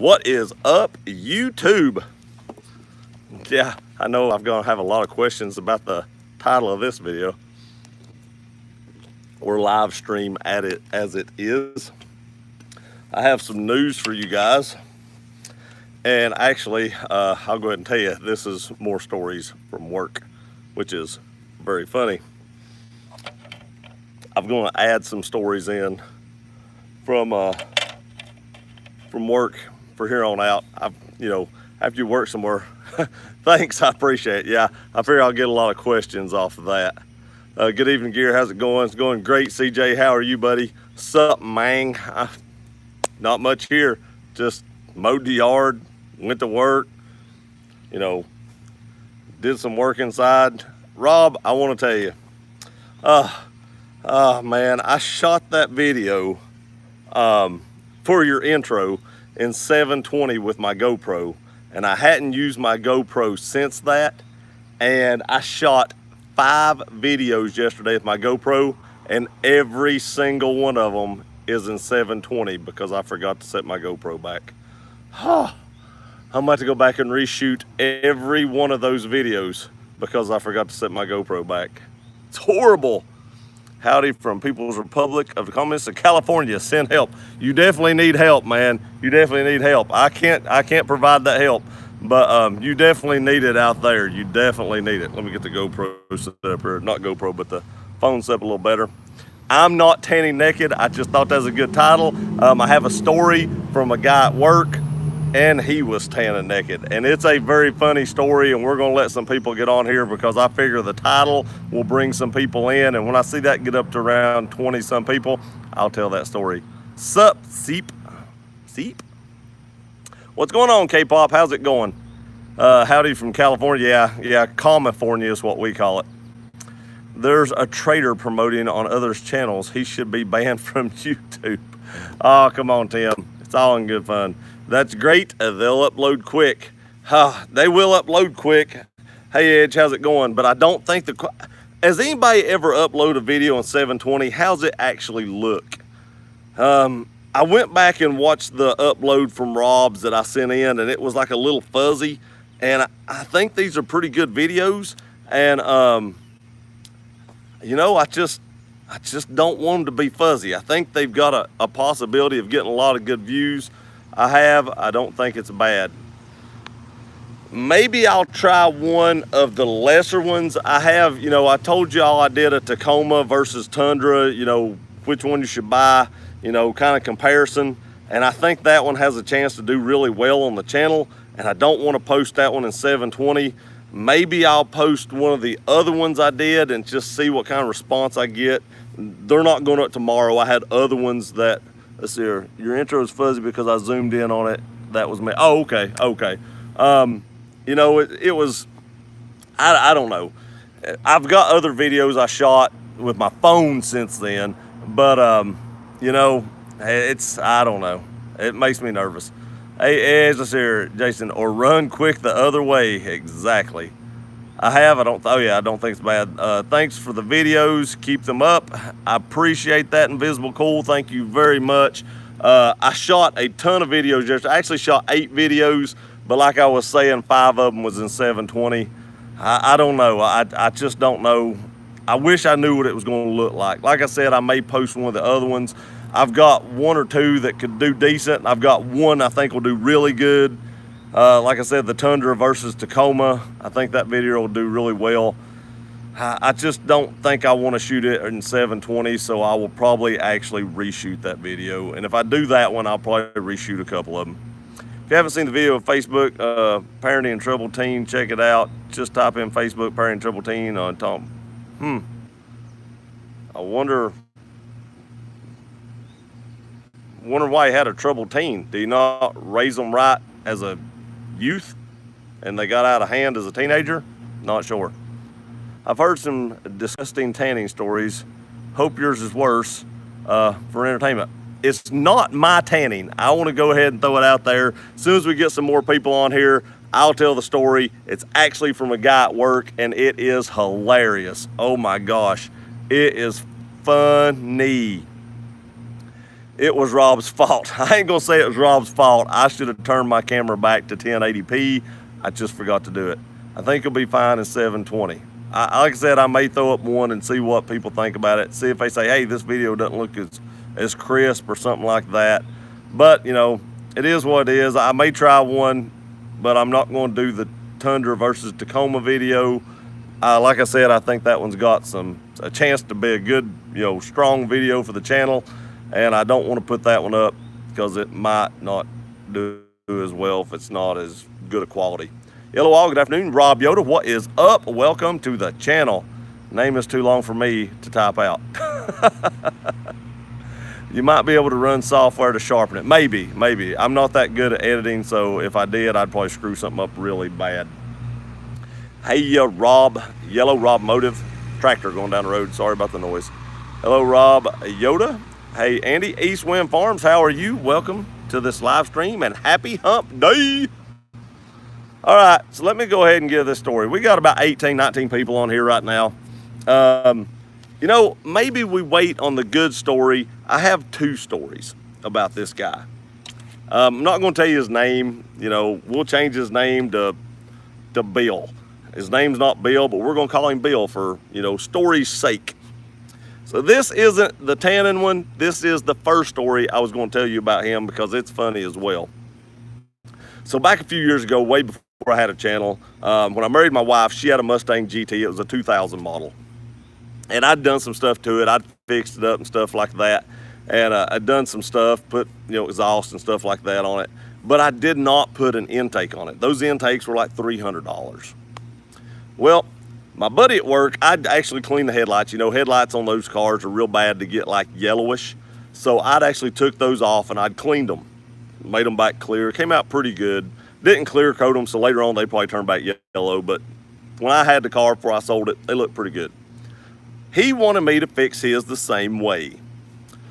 What is up, YouTube? Yeah, I know I'm gonna have a lot of questions about the title of this video, or live stream at it as it is. I have some news for you guys, and actually, I'll go ahead and tell you, this is more stories from work, which is very funny. I'm gonna add some stories in from work for here on out. After you work somewhere, thanks, I appreciate it. Yeah, I figure I'll get a lot of questions off of that. Good evening, Gear. How's it going? It's going great. CJ, how are you, buddy? Sup, man? Not much here. Just mowed the yard, went to work, did some work inside. Rob, I want to tell you, man, I shot that video for your intro in 720 with my GoPro, and I hadn't used my GoPro since that, and I shot 5 videos yesterday with my GoPro, and every single one of them is in 720 because I forgot to set my GoPro back. I'm about to go back and reshoot every one of those videos because I forgot to set my GoPro back. It's horrible. Howdy from People's Republic of the Communists of California. Send help. You definitely need help, man. You definitely need help. I can't provide that help, but you definitely need it out there. You definitely need it. Let me get the GoPro set up here. Not GoPro, but the phone set up a little better. I'm not tanning naked. I just thought that was a good title. I have a story from a guy at work, and he was tanning naked, and it's a very funny story, and we're gonna let some people get on here because I figure the title will bring some people in, and when I see that get up to around 20 some people, I'll tell that story. Sup, Seep? What's going on, K-pop? How's it going? Howdy from California. Yeah, California is what we call it. There's a traitor promoting on others' channels. He should be banned from YouTube. Oh, come on, Tim. It's all in good fun. That's great. They'll upload quick. They will upload quick. Hey, Edge, how's it going? But I don't think has anybody ever uploaded a video in 720? How's it actually look? I went back and watched the upload from Rob's that I sent in, and it was like a little fuzzy. And I think these are pretty good videos. And, I just don't want them to be fuzzy. I think they've got a possibility of getting a lot of good views. I don't think it's bad. Maybe I'll try one of the lesser ones. I told y'all I did a Tacoma versus Tundra, which one you should buy, kind of comparison. And I think that one has a chance to do really well on the channel. And I don't want to post that one in 720. Maybe I'll post one of the other ones I did and just see what kind of response I get. They're not going up tomorrow. I had other ones that, let's see here. Your intro is fuzzy because I zoomed in on it. That was me. Oh, okay. It was, I don't know. I've got other videos I shot with my phone since then, but, I don't know. It makes me nervous. Hey, let's hear, Jason, or run quick the other way. Exactly. I don't think it's bad. Thanks for the videos. Keep them up. I appreciate that, Invisible Cool. Thank you very much. I shot a ton of videos yesterday. I actually shot 8 videos, but like I was saying, 5 of them was in 720. I don't know. I just don't know. I wish I knew what it was going to look like. Like I said, I may post one of the other ones. I've got 1 or 2 that could do decent. I've got one I think will do really good. Like I said, the Tundra versus Tacoma. I think that video will do really well. I just don't think I want to shoot it in 720, so I will probably actually reshoot that video. And if I do that one, I'll probably reshoot a couple of them. If you haven't seen the video on Facebook, Parenting and Trouble Teen, check it out. Just type in Facebook, Parenting and Trouble Teen on Tom. I wonder why he had a troubled teen. Do you not raise them right as a youth and they got out of hand as a teenager? Not sure. I've heard some disgusting tanning stories. Hope yours is worse for entertainment. It's not my tanning. I want to go ahead and throw it out there. As soon as we get some more people on here, I'll tell the story. It's actually from a guy at work, and it is hilarious. Oh my gosh. It is funny. it was Rob's fault. I ain't gonna say it was Rob's fault. I should have turned my camera back to 1080p. I just forgot to do it. I think it'll be fine in 720. Like I said, I may throw up one and see what people think about it. See if they say, hey, this video doesn't look as crisp or something like that. But, you know, it is what it is. I may try one, but I'm not going to do the Tundra versus Tacoma video. Like I said, I think that one's got a chance to be a good, you know, strong video for the channel. And I don't want to put that one up because it might not do as well if it's not as good a quality. Hello all, good afternoon. Rob Yoda, what is up? Welcome to the channel. Name is too long for me to type out. You might be able to run software to sharpen it. Maybe. I'm not that good at editing, so if I did, I'd probably screw something up really bad. Hey, Rob, Yellow Rob Motive. Tractor going down the road. Sorry about the noise. Hello, Rob Yoda. Hey, Andy, East Wind Farms, how are you? Welcome to this live stream and happy hump day. All right, so let me go ahead and give this story. We got about 18, 19 people on here right now. You know, maybe we wait on the good story. I have two stories about this guy. I'm not going to tell you his name. You know, we'll change his name to Bill. His name's not Bill, but we're going to call him Bill for, you know, story's sake. So this isn't the tannin one. This is the first story I was going to tell you about him because it's funny as well. So back a few years ago, way before I had a channel, when I married my wife, she had a Mustang GT. It was a 2000 model. And I'd done some stuff to it. I'd fixed it up and stuff like that. And I'd done some stuff, put, you know, exhaust and stuff like that on it. But I did not put an intake on it. Those intakes were like $300. Well, my buddy at work, I'd actually clean the headlights. You know, headlights on those cars are real bad to get like yellowish. So I'd actually took those off and I'd cleaned them. Made them back clear. Came out pretty good. Didn't clear coat them, so later on they probably turned back yellow. But when I had the car before I sold it, they looked pretty good. He wanted me to fix his the same way.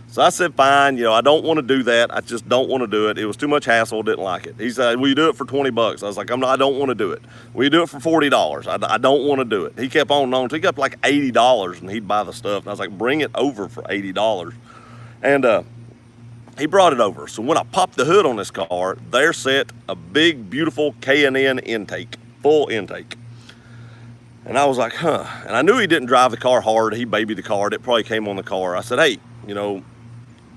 So I said, fine, you know, I don't want to do that. I just don't want to do it. It was too much hassle. Didn't like it. He said, will you do it for 20 bucks? I was like, I don't want to do it. Will you do it for $40? I don't want to do it. He kept on and on. So he got like $80 and he'd buy the stuff. And I was like, bring it over for $80. And he brought it over. So when I popped the hood on this car, there sat a big, beautiful K&N intake, full intake. And I was like, huh. And I knew he didn't drive the car hard. He babied the car. It probably came on the car. I said, hey, you know,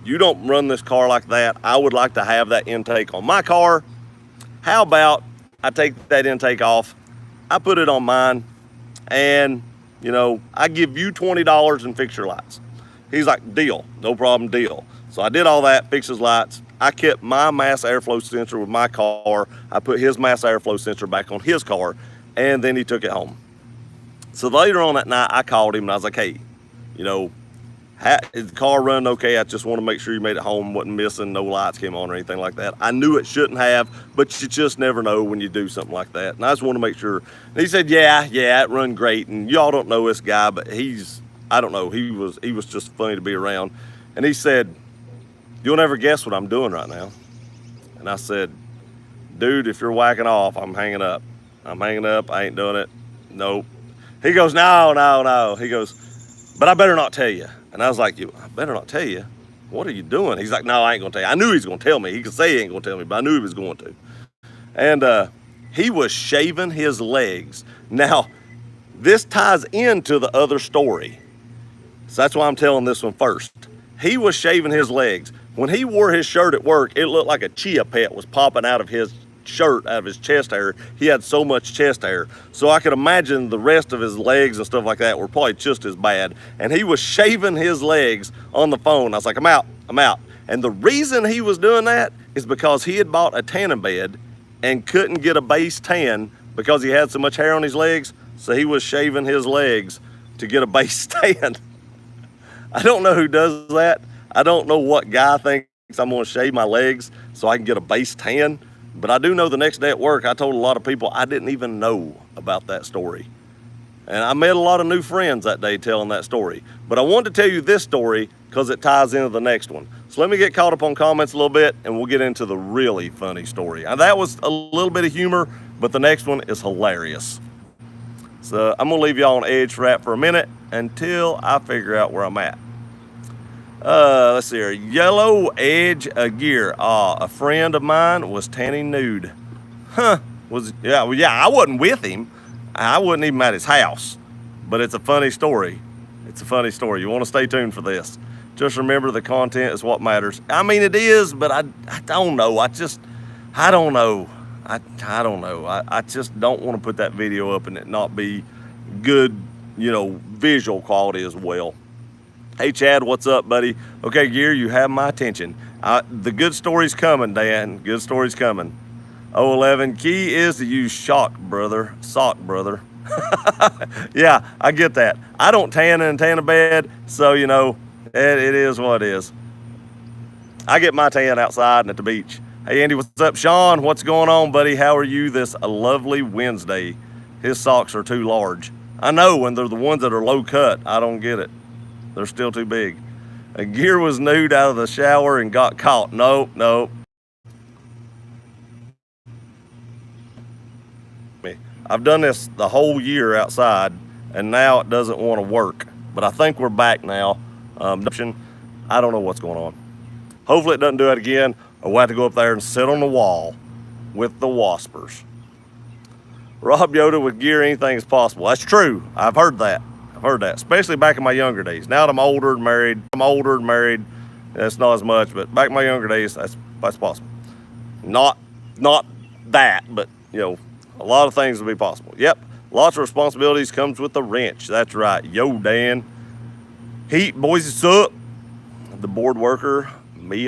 you don't run this car like that. I would like to have that intake on my car. How about I take that intake off, I put it on mine, and, you know, I give you $20 and fix your lights. He's like, deal, no problem, deal. So I did all that, fixed his lights. I kept my mass airflow sensor with my car. I put his mass airflow sensor back on his car, and then he took it home. So later on that night, I called him and I was like, hey, you know, is the car running okay? I just want to make sure you made it home, wasn't missing, no lights came on or anything like that. I knew it shouldn't have, but you just never know when you do something like that. And I just want to make sure. And he said, yeah, it run great. And y'all don't know this guy, but I don't know, he was just funny to be around. And he said, you'll never guess what I'm doing right now. And I said, dude, if you're whacking off, I'm hanging up. I'm hanging up, I ain't doing it, nope. He goes, no. He goes, but I better not tell you. And I was like, I better not tell you? What are you doing? He's like, no, I ain't gonna tell you. I knew he was gonna tell me. He could say he ain't gonna tell me, but I knew he was going to. And he was shaving his legs. Now, this ties into the other story. So that's why I'm telling this one first. He was shaving his legs. When he wore his shirt at work, it looked like a chia pet was popping out of his shirt, out of his chest hair. He had so much chest hair. So I could imagine the rest of his legs and stuff like that were probably just as bad. And he was shaving his legs on the phone. I was like, I'm out. And the reason he was doing that is because he had bought a tanning bed and couldn't get a base tan because he had so much hair on his legs. So he was shaving his legs to get a base tan. I don't know who does that. I don't know what guy thinks I'm gonna shave my legs so I can get a base tan. But I do know the next day at work, I told a lot of people I didn't even know about that story. And I met a lot of new friends that day telling that story. But I wanted to tell you this story because it ties into the next one. So let me get caught up on comments a little bit and we'll get into the really funny story. And that was a little bit of humor, but the next one is hilarious. So I'm gonna leave y'all on edge for that for a minute until I figure out where I'm at. Let's see here. Yellow Edge gear. A friend of mine was tanning nude. Huh? Well, yeah. I wasn't with him. I wasn't even at his house. But it's a funny story. It's a funny story. You want to stay tuned for this. Just remember, the content is what matters. I mean, it is, but I don't know. I don't know. I don't know. I just don't want to put that video up and it not be good, visual quality as well. Hey, Chad, what's up, buddy? Okay, Gear, you have my attention. The good story's coming, Dan. Good story's coming. 011, key is to use sock, brother. Yeah, I get that. I don't tan in a tan bed, so, it is what it is. I get my tan outside and at the beach. Hey, Andy, what's up? Sean, what's going on, buddy? How are you this lovely Wednesday? His socks are too large. I know, when they're the ones that are low cut. I don't get it. They're still too big. A Gear was nude out of the shower and got caught. Nope. I've done this the whole year outside, and now it doesn't want to work. But I think we're back now. I don't know what's going on. Hopefully it doesn't do it again, or we'll have to go up there and sit on the wall with the waspers. Rob Yoda, with Gear, anything is possible. That's true. I've heard that, especially back in my younger days. Now that I'm older and married, that's not as much, but back in my younger days, that's possible. Not that, but, a lot of things will be possible. Yep, lots of responsibilities comes with the wrench. That's right. Yo, Dan. Heat, boys, it's up. The board worker, me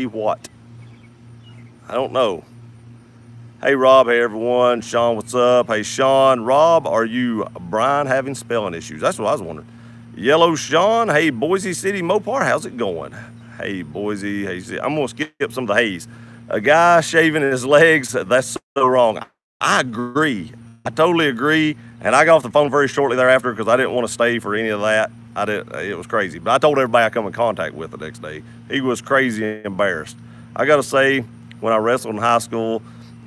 what? I don't know. Hey, Rob. Hey, everyone. Sean, what's up? Hey, Sean. Rob, are you, Brian, having spelling issues? That's what I was wondering. Yellow Sean. Hey, Boise City Mopar. How's it going? Hey, Boise. Hey, I'm going to skip some of the haze. A guy shaving his legs, that's so wrong. I agree. I totally agree. And I got off the phone very shortly thereafter because I didn't want to stay for any of that. It was crazy. But I told everybody I come in contact with the next day. He was crazy and embarrassed. I got to say, when I wrestled in high school,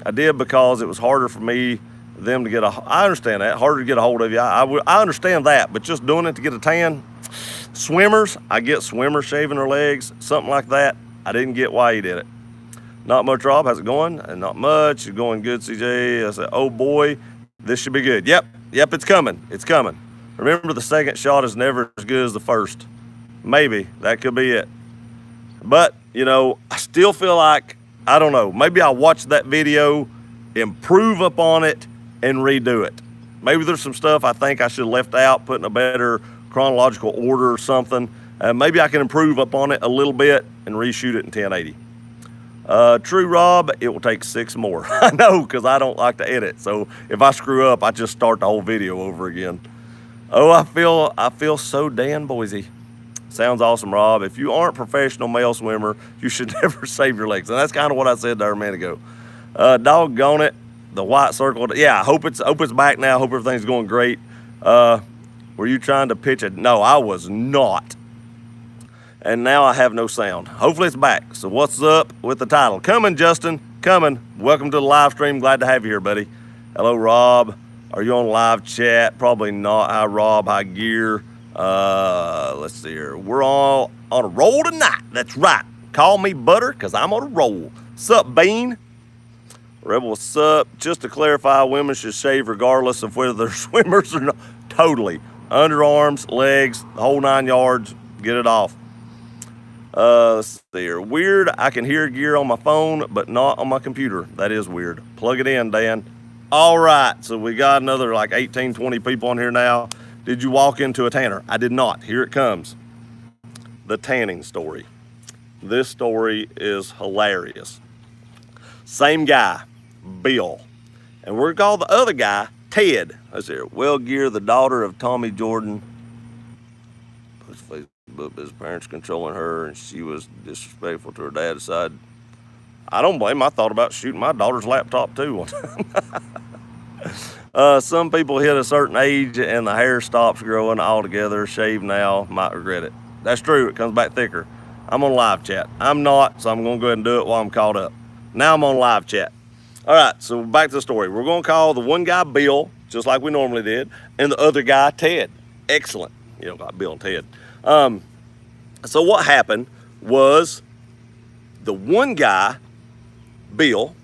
I did because it was harder for them to get I understand that, harder to get a hold of you. I understand that, but just doing it to get a tan. Swimmers, I get swimmers shaving their legs, something like that. I didn't get why he did it. Not much, Rob. How's it going? And not much. You're going good, CJ. I said, oh boy, this should be good. Yep, it's coming. It's coming. Remember, the second shot is never as good as the first. Maybe that could be it. But, I still feel like, I don't know, maybe I'll watch that video, improve upon it, and redo it. Maybe there's some stuff I think I should have left out, put in a better chronological order or something. Maybe I can improve upon it a little bit and reshoot it in 1080. True, Rob, it will take 6 more. I know, because I don't like to edit. So if I screw up, I just start the whole video over again. Oh, I feel so Dan Boise. Sounds awesome, Rob. If you aren't a professional male swimmer, you should never shave your legs. And that's kind of what I said there a minute ago. Doggone it. The white circle. Yeah, I hope it's back now. Hope everything's going great. Were you trying to pitch it? No, I was not. And now I have no sound. Hopefully it's back. So what's up with the title? Coming, Justin. Coming. Welcome to the live stream. Glad to have you here, buddy. Hello, Rob. Are you on live chat? Probably not. Hi, Rob. Hi, Gear. Let's see here. We're all on a roll tonight. That's right. Call me Butter, because I'm on a roll. Sup, Bean? Rebel, what's up? Just to clarify, women should shave regardless of whether they're swimmers or not. Totally. Underarms, legs, the whole 9 yards. Get it off. Let's see here. Weird, I can hear Gear on my phone, but not on my computer. That is weird. Plug it in, Dan. All right, so we got another like 18, 20 people on here now. Did you walk into a tanner? I did not. Here it comes. The tanning story. This story is hilarious. Same guy, Bill. And we're going to call the other guy Ted. Let's see here. Well, Gear, the daughter of Tommy Jordan. But his parents controlling her, and she was disrespectful to her dad. Decided, I don't blame him. I thought about shooting my daughter's laptop too one time. Some people hit a certain age and the hair stops growing altogether. Shave now, might regret it. That's true. It comes back thicker. I'm on live chat. I'm not, so I'm going to go ahead and do it while I'm caught up. Now I'm on live chat. All right, so back to the story. We're going to call the one guy Bill, just like we normally did, and the other guy Ted. Excellent. Got Bill and Ted. So what happened was the one guy, Bill,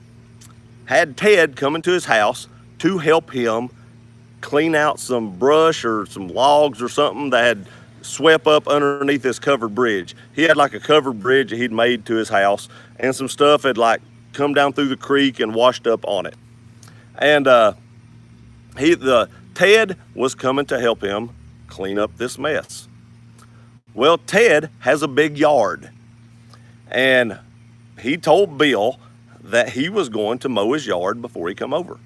had Ted come into his house to help him clean out some brush or some logs or something that had swept up underneath this covered bridge. He had like a covered bridge that he'd made to his house, and some stuff had like come down through the creek and washed up on it. And Ted was coming to help him clean up this mess. Well, Ted has a big yard, and he told Bill that he was going to mow his yard before he come over.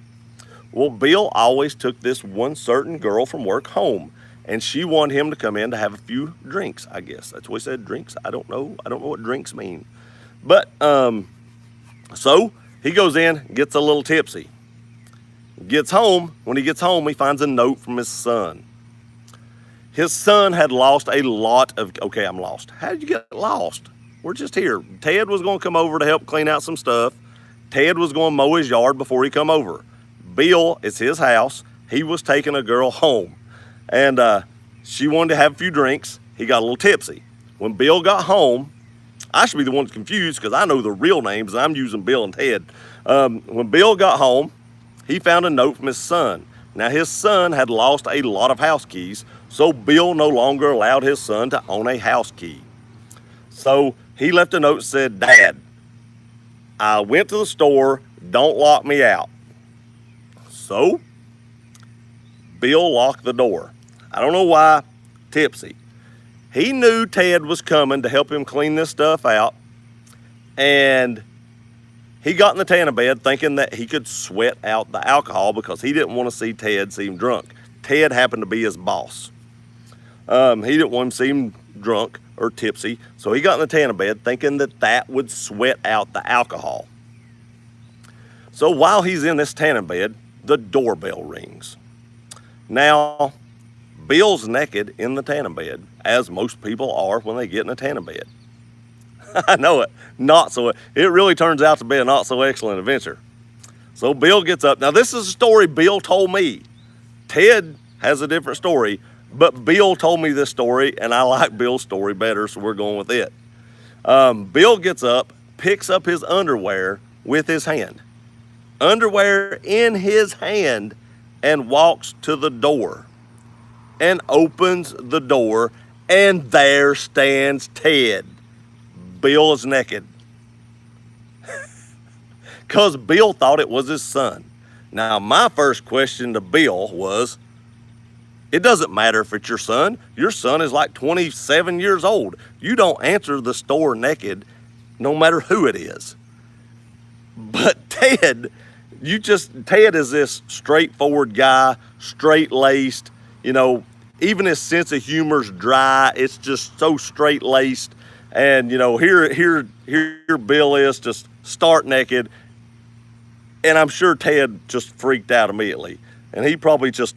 Well, Bill always took this one certain girl from work home, and she wanted him to come in to have a few drinks, I guess. That's what he said, drinks. I don't know what drinks mean. But, so he goes in, gets a little tipsy. Gets home. When he gets home, he finds a note from his son. His son had lost a lot of, okay, I'm lost. How did you get lost? We're just here. Ted was going to come over to help clean out some stuff. Ted was going to mow his yard before he come over. Bill, it's his house. He was taking a girl home. And she wanted to have a few drinks. He got a little tipsy. When Bill got home, I should be the one that's confused because I know the real names. I'm using Bill and Ted. When Bill got home, he found a note from his son. Now, his son had lost a lot of house keys, so Bill no longer allowed his son to own a house key. So he left a note that said, "Dad, I went to the store, don't lock me out." So Bill locked the door. I don't know why, tipsy. He knew Ted was coming to help him clean this stuff out, and he got in the tanning bed thinking that he could sweat out the alcohol because he didn't want to see Ted seem drunk. Ted happened to be his boss. He didn't want him to seem drunk or tipsy, so he got in the tanning bed thinking that that would sweat out the alcohol. So while he's in this tanning bed, the doorbell rings. Now, Bill's naked in the tanning bed, as most people are when they get in a tanning bed. I know it. It really turns out to be a not so excellent adventure. So Bill gets up. Now, this is a story Bill told me. Ted has a different story, but Bill told me this story, and I like Bill's story better, so we're going with it. Bill gets up, picks up his underwear with his hand. Underwear in his hand, and walks to the door and opens the door, and there stands Ted. Bill is naked. Because Bill thought it was his son. Now, my first question to Bill was, it doesn't matter if it's your son. Your son is like 27 years old. You don't answer the store naked, no matter who it is. But Ted is this straightforward guy, straight-laced, even his sense of humor's dry. It's just so straight-laced. And, here Bill is just stark naked. And I'm sure Ted just freaked out immediately. And he probably just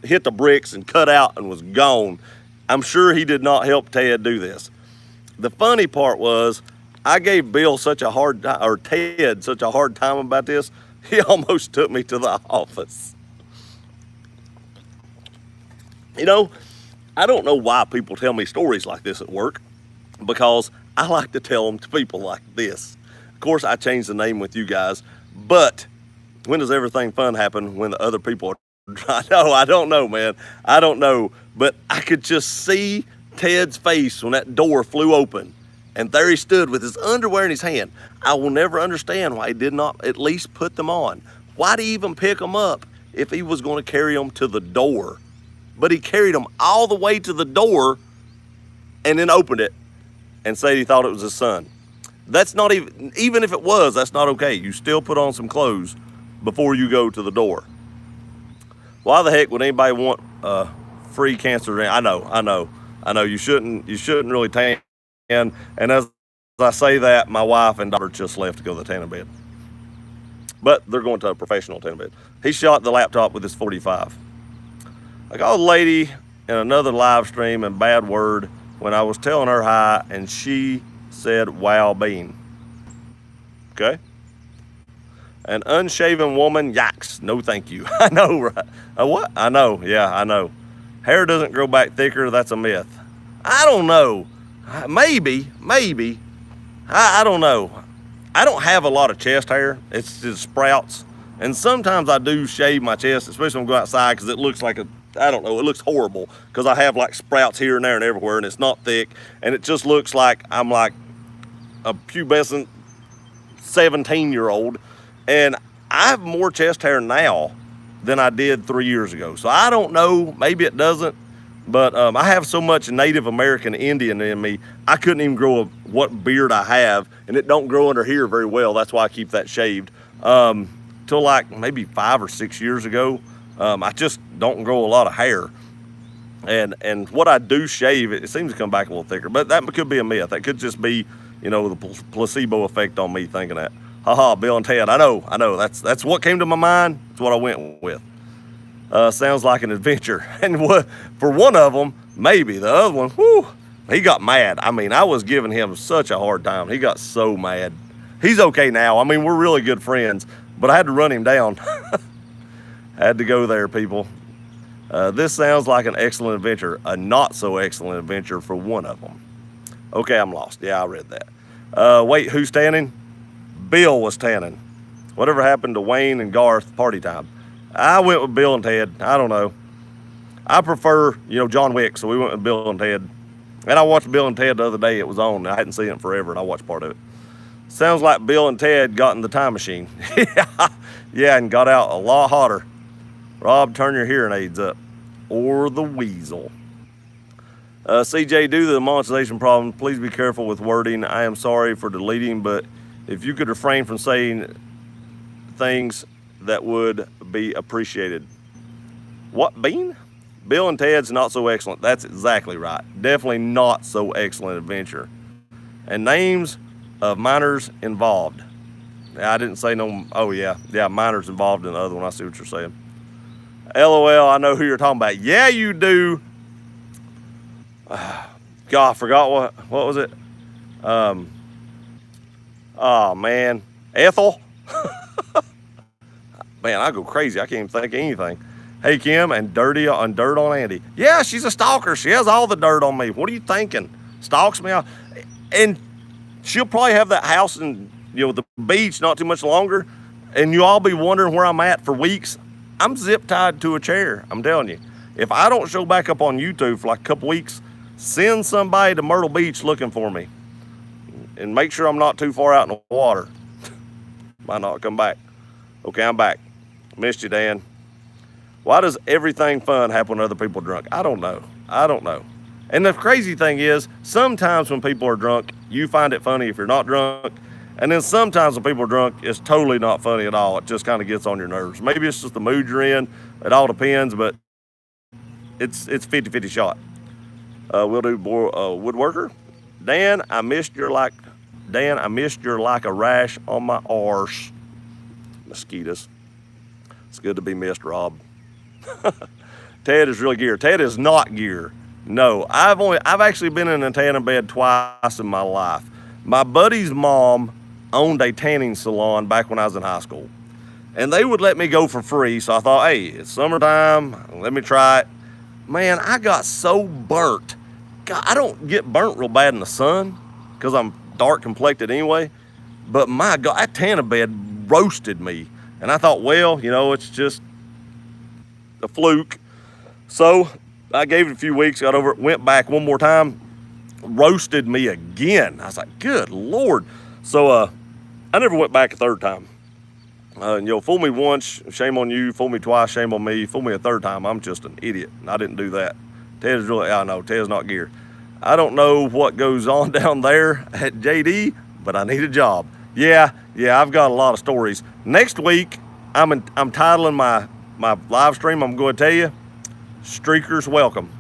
hit the bricks and cut out and was gone. I'm sure he did not help Ted do this. The funny part was, I gave Ted such a hard time about this, he almost took me to the office. I don't know why people tell me stories like this at work, because I like to tell them to people like this. Of course, I changed the name with you guys, but when does everything fun happen when the other people are? I don't know, man. I don't know, but I could just see Ted's face when that door flew open, and there he stood with his underwear in his hand. I will never understand why he did not at least put them on. Why did he even pick them up if he was going to carry them to the door? But he carried them all the way to the door and then opened it and said he thought it was his son. That's not even if it was, that's not okay. You still put on some clothes before you go to the door. Why the heck would anybody want free cancer? I know. You shouldn't really tan. And as I say that, my wife and daughter just left to go to the tanning bed. But they're going to a professional tanning bed. He shot the laptop with his .45. I called a lady in another live stream in bad word when I was telling her hi, and she said, "Wow, bean." Okay? An unshaven woman, yikes, no thank you. I know, right? What? I know, yeah, I know. Hair doesn't grow back thicker, that's a myth. I don't know. Maybe. I don't know. I don't have a lot of chest hair. It's just sprouts. And sometimes I do shave my chest, especially when I go outside, because it looks like I don't know, it looks horrible because I have like sprouts here and there and everywhere, and it's not thick, and it just looks like I'm like a pubescent 17-year-old, and I have more chest hair now than I did 3 years ago. So I don't know, maybe it doesn't, but I have so much Native American Indian in me, I couldn't even grow what beard I have, and it don't grow under here very well. That's why I keep that shaved. Till like maybe 5 or 6 years ago, I just don't grow a lot of hair. And what I do shave, it seems to come back a little thicker, but that could be a myth. That could just be, you know, the placebo effect on me thinking that. Haha, Bill and Ted, I know, that's what came to my mind. That's what I went with. Sounds like an adventure. And for one of them, maybe. The other one, whew, he got mad. I mean, I was giving him such a hard time. He got so mad. He's okay now. I mean, we're really good friends, but I had to run him down. Had to go there, people. This sounds like an excellent adventure. A not so excellent adventure for one of them. Okay, I'm lost. Yeah, I read that. Wait, who's tanning? Bill was tanning. Whatever happened to Wayne and Garth party time? I went with Bill and Ted. I don't know. I prefer, you know, John Wick, so we went with Bill and Ted. And I watched Bill and Ted the other day. It was on. I hadn't seen it forever, and I watched part of it. Sounds like Bill and Ted got in the time machine. Yeah, and got out a lot hotter. Rob, turn your hearing aids up. Or the weasel. CJ, due to the monetization problem, please be careful with wording. I am sorry for deleting, but if you could refrain from saying things that would be appreciated. What, Bean? Bill and Ted's not so excellent. That's exactly right. Definitely not so excellent adventure. And names of minors involved. I didn't say no. Oh, yeah, minors involved in the other one. I see what you're saying. LOL, I know who you're talking about. Yeah, you do. God, I forgot what was it? Oh, man. Ethel? Man, I go crazy. I can't even think of anything. Hey, Kim, and dirt on Andy. Yeah, she's a stalker. She has all the dirt on me. What are you thinking? Stalks me out. And she'll probably have that house in, you know, the beach not too much longer, and you'll all be wondering where I'm at for weeks. I'm zip tied to a chair. I'm telling you. If I don't show back up on YouTube for like a couple weeks, send somebody to Myrtle Beach looking for me. And make sure I'm not too far out in the water. Might not come back. Okay, I'm back. Missed you, Dan. Why does everything fun happen when other people are drunk? I don't know. And the crazy thing is, sometimes when people are drunk, you find it funny if you're not drunk. And then sometimes when people are drunk, it's totally not funny at all. It just kind of gets on your nerves. Maybe it's just the mood you're in. It all depends, but it's 50-50 shot. We'll do woodworker. Dan, I missed your like a rash on my arse. Mosquitoes. It's good to be missed, Rob. Ted is really gear. Ted is not gear. No, I've actually been in a tanning bed twice in my life. My buddy's mom owned a tanning salon back when I was in high school, and they would let me go for free. So I thought, hey, it's summertime. Let me try it. Man, I got so burnt. God, I don't get burnt real bad in the sun because I'm dark complected anyway. But my God, that tanning bed roasted me. And I thought, well, you know, it's just a fluke. So I gave it a few weeks, got over it, went back one more time, roasted me again. I was like, good Lord. So I never went back a third time. You know, fool me once, shame on you. Fool me twice, shame on me. Fool me a third time, I'm just an idiot. And I didn't do that. Ted's really, I know, Ted's not gear. I don't know what goes on down there at JD, but I need a job. Yeah, I've got a lot of stories. Next week, I'm titling my live stream, I'm going to tell you, Streakers Welcome.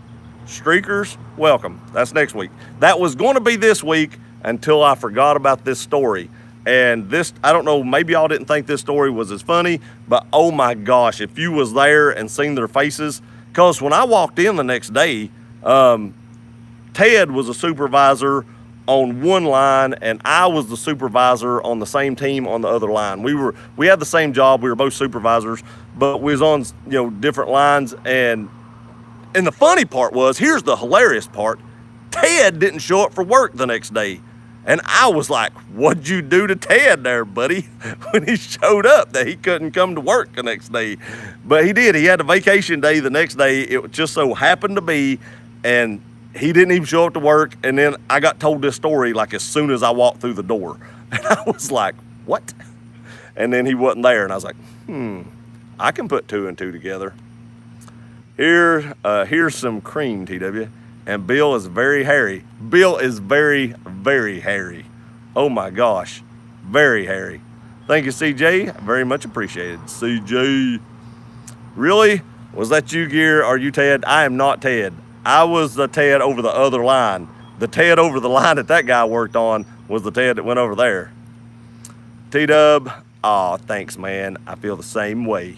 Streakers Welcome. That's next week. That was going to be this week until I forgot about this story. And this, I don't know, maybe y'all didn't think this story was as funny, but oh my gosh, if you was there and seen their faces, because when I walked in the next day, Ted was a supervisor on one line, and I was the supervisor on the same team on the other line. We had the same job. We were both supervisors, but we was on, you know, different lines. And the funny part was, here's the hilarious part. Ted didn't show up for work the next day. And I was like, what'd you do to Ted there, buddy? When he showed up that he couldn't come to work the next day. But he did. He had a vacation day the next day. It just so happened to be, and he didn't even show up to work. And then I got told this story like as soon as I walked through the door. And I was like, what? And then he wasn't there. And I was like, I can put 2 and 2 together. Here's some cream, TW. And Bill is very hairy. Bill is very, very hairy. Oh my gosh, very hairy. Thank you, CJ. Very much appreciated. CJ. Really? Was that you, Gear? Are you Ted? I am not Ted. I was the Ted over the other line. The Ted over the line that guy worked on was the Ted that went over there. T-Dub, aw, thanks, man. I feel the same way.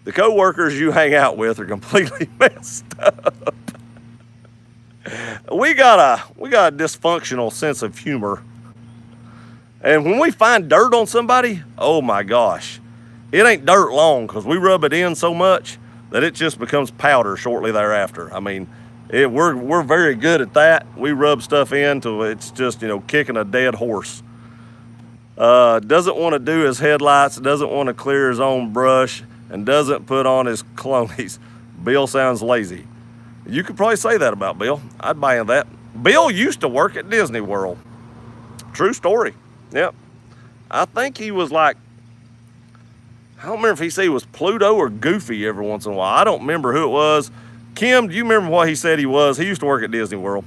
The co-workers you hang out with are completely messed up. We got a dysfunctional sense of humor. And when we find dirt on somebody, oh my gosh, it ain't dirt long because we rub it in so much that it just becomes powder shortly thereafter. I mean, we're very good at that. We rub stuff in till it's just, kicking a dead horse. Doesn't want to do his headlights, doesn't want to clear his own brush, and doesn't put on his clonies. Bill sounds lazy. You could probably say that about Bill. I'd buy into that. Bill used to work at Disney World. True story. Yep. I think he was like, I don't remember if he said he was Pluto or Goofy every once in a while. I don't remember who it was. Kim, do you remember what he said he was? He used to work at Disney World.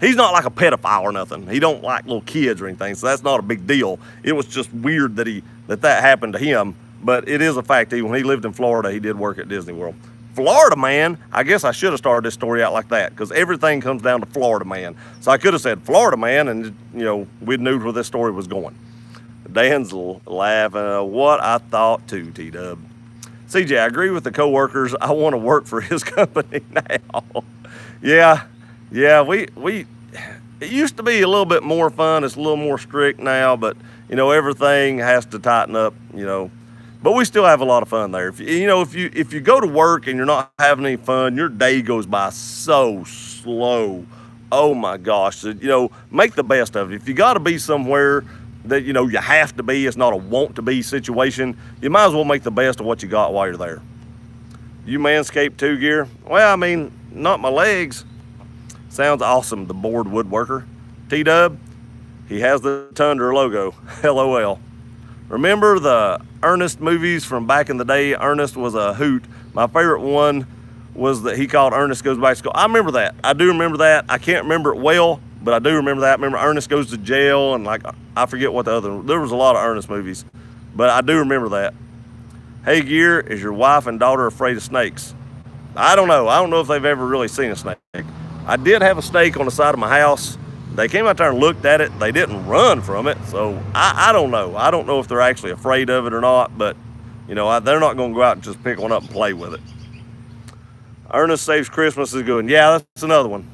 He's not like a pedophile or nothing. He don't like little kids or anything, so that's not a big deal. It was just weird that happened to him, but it is a fact. When he lived in Florida, he did work at Disney World. Florida man, I guess I should have started this story out like that because everything comes down to Florida man. So I could have said Florida man and, we knew where this story was going. Dan's laughing. What I thought too, T-Dub. CJ, I agree with the co-workers. I want to work for his company now. Yeah, it used to be a little bit more fun. It's a little more strict now, but, everything has to tighten up, But we still have a lot of fun there. If you go to work and you're not having any fun, your day goes by so slow. Oh my gosh. So, make the best of it. If you got to be somewhere that, you have to be, it's not a want to be situation, you might as well make the best of what you got while you're there. You manscape too, Gear? Well, I mean, not my legs. Sounds awesome, the bored woodworker. T-Dub, he has the Tundra logo. LOL. Remember the Ernest movies from back in the day? Ernest was a hoot. My favorite one was that he called Ernest Goes Back to School. I remember that. I do remember that. I can't remember it well, but I do remember that. I remember Ernest Goes to Jail and I forget what there was a lot of Ernest movies, but I do remember that. Hey Gear, is your wife and daughter afraid of snakes? I don't know. I don't know if they've ever really seen a snake. I did have a snake on the side of my house. They came out there and looked at it. They didn't run from it. So I don't know. I don't know if they're actually afraid of it or not, but they're not going to go out and just pick one up and play with it. Ernest Saves Christmas is good. Yeah, that's another one.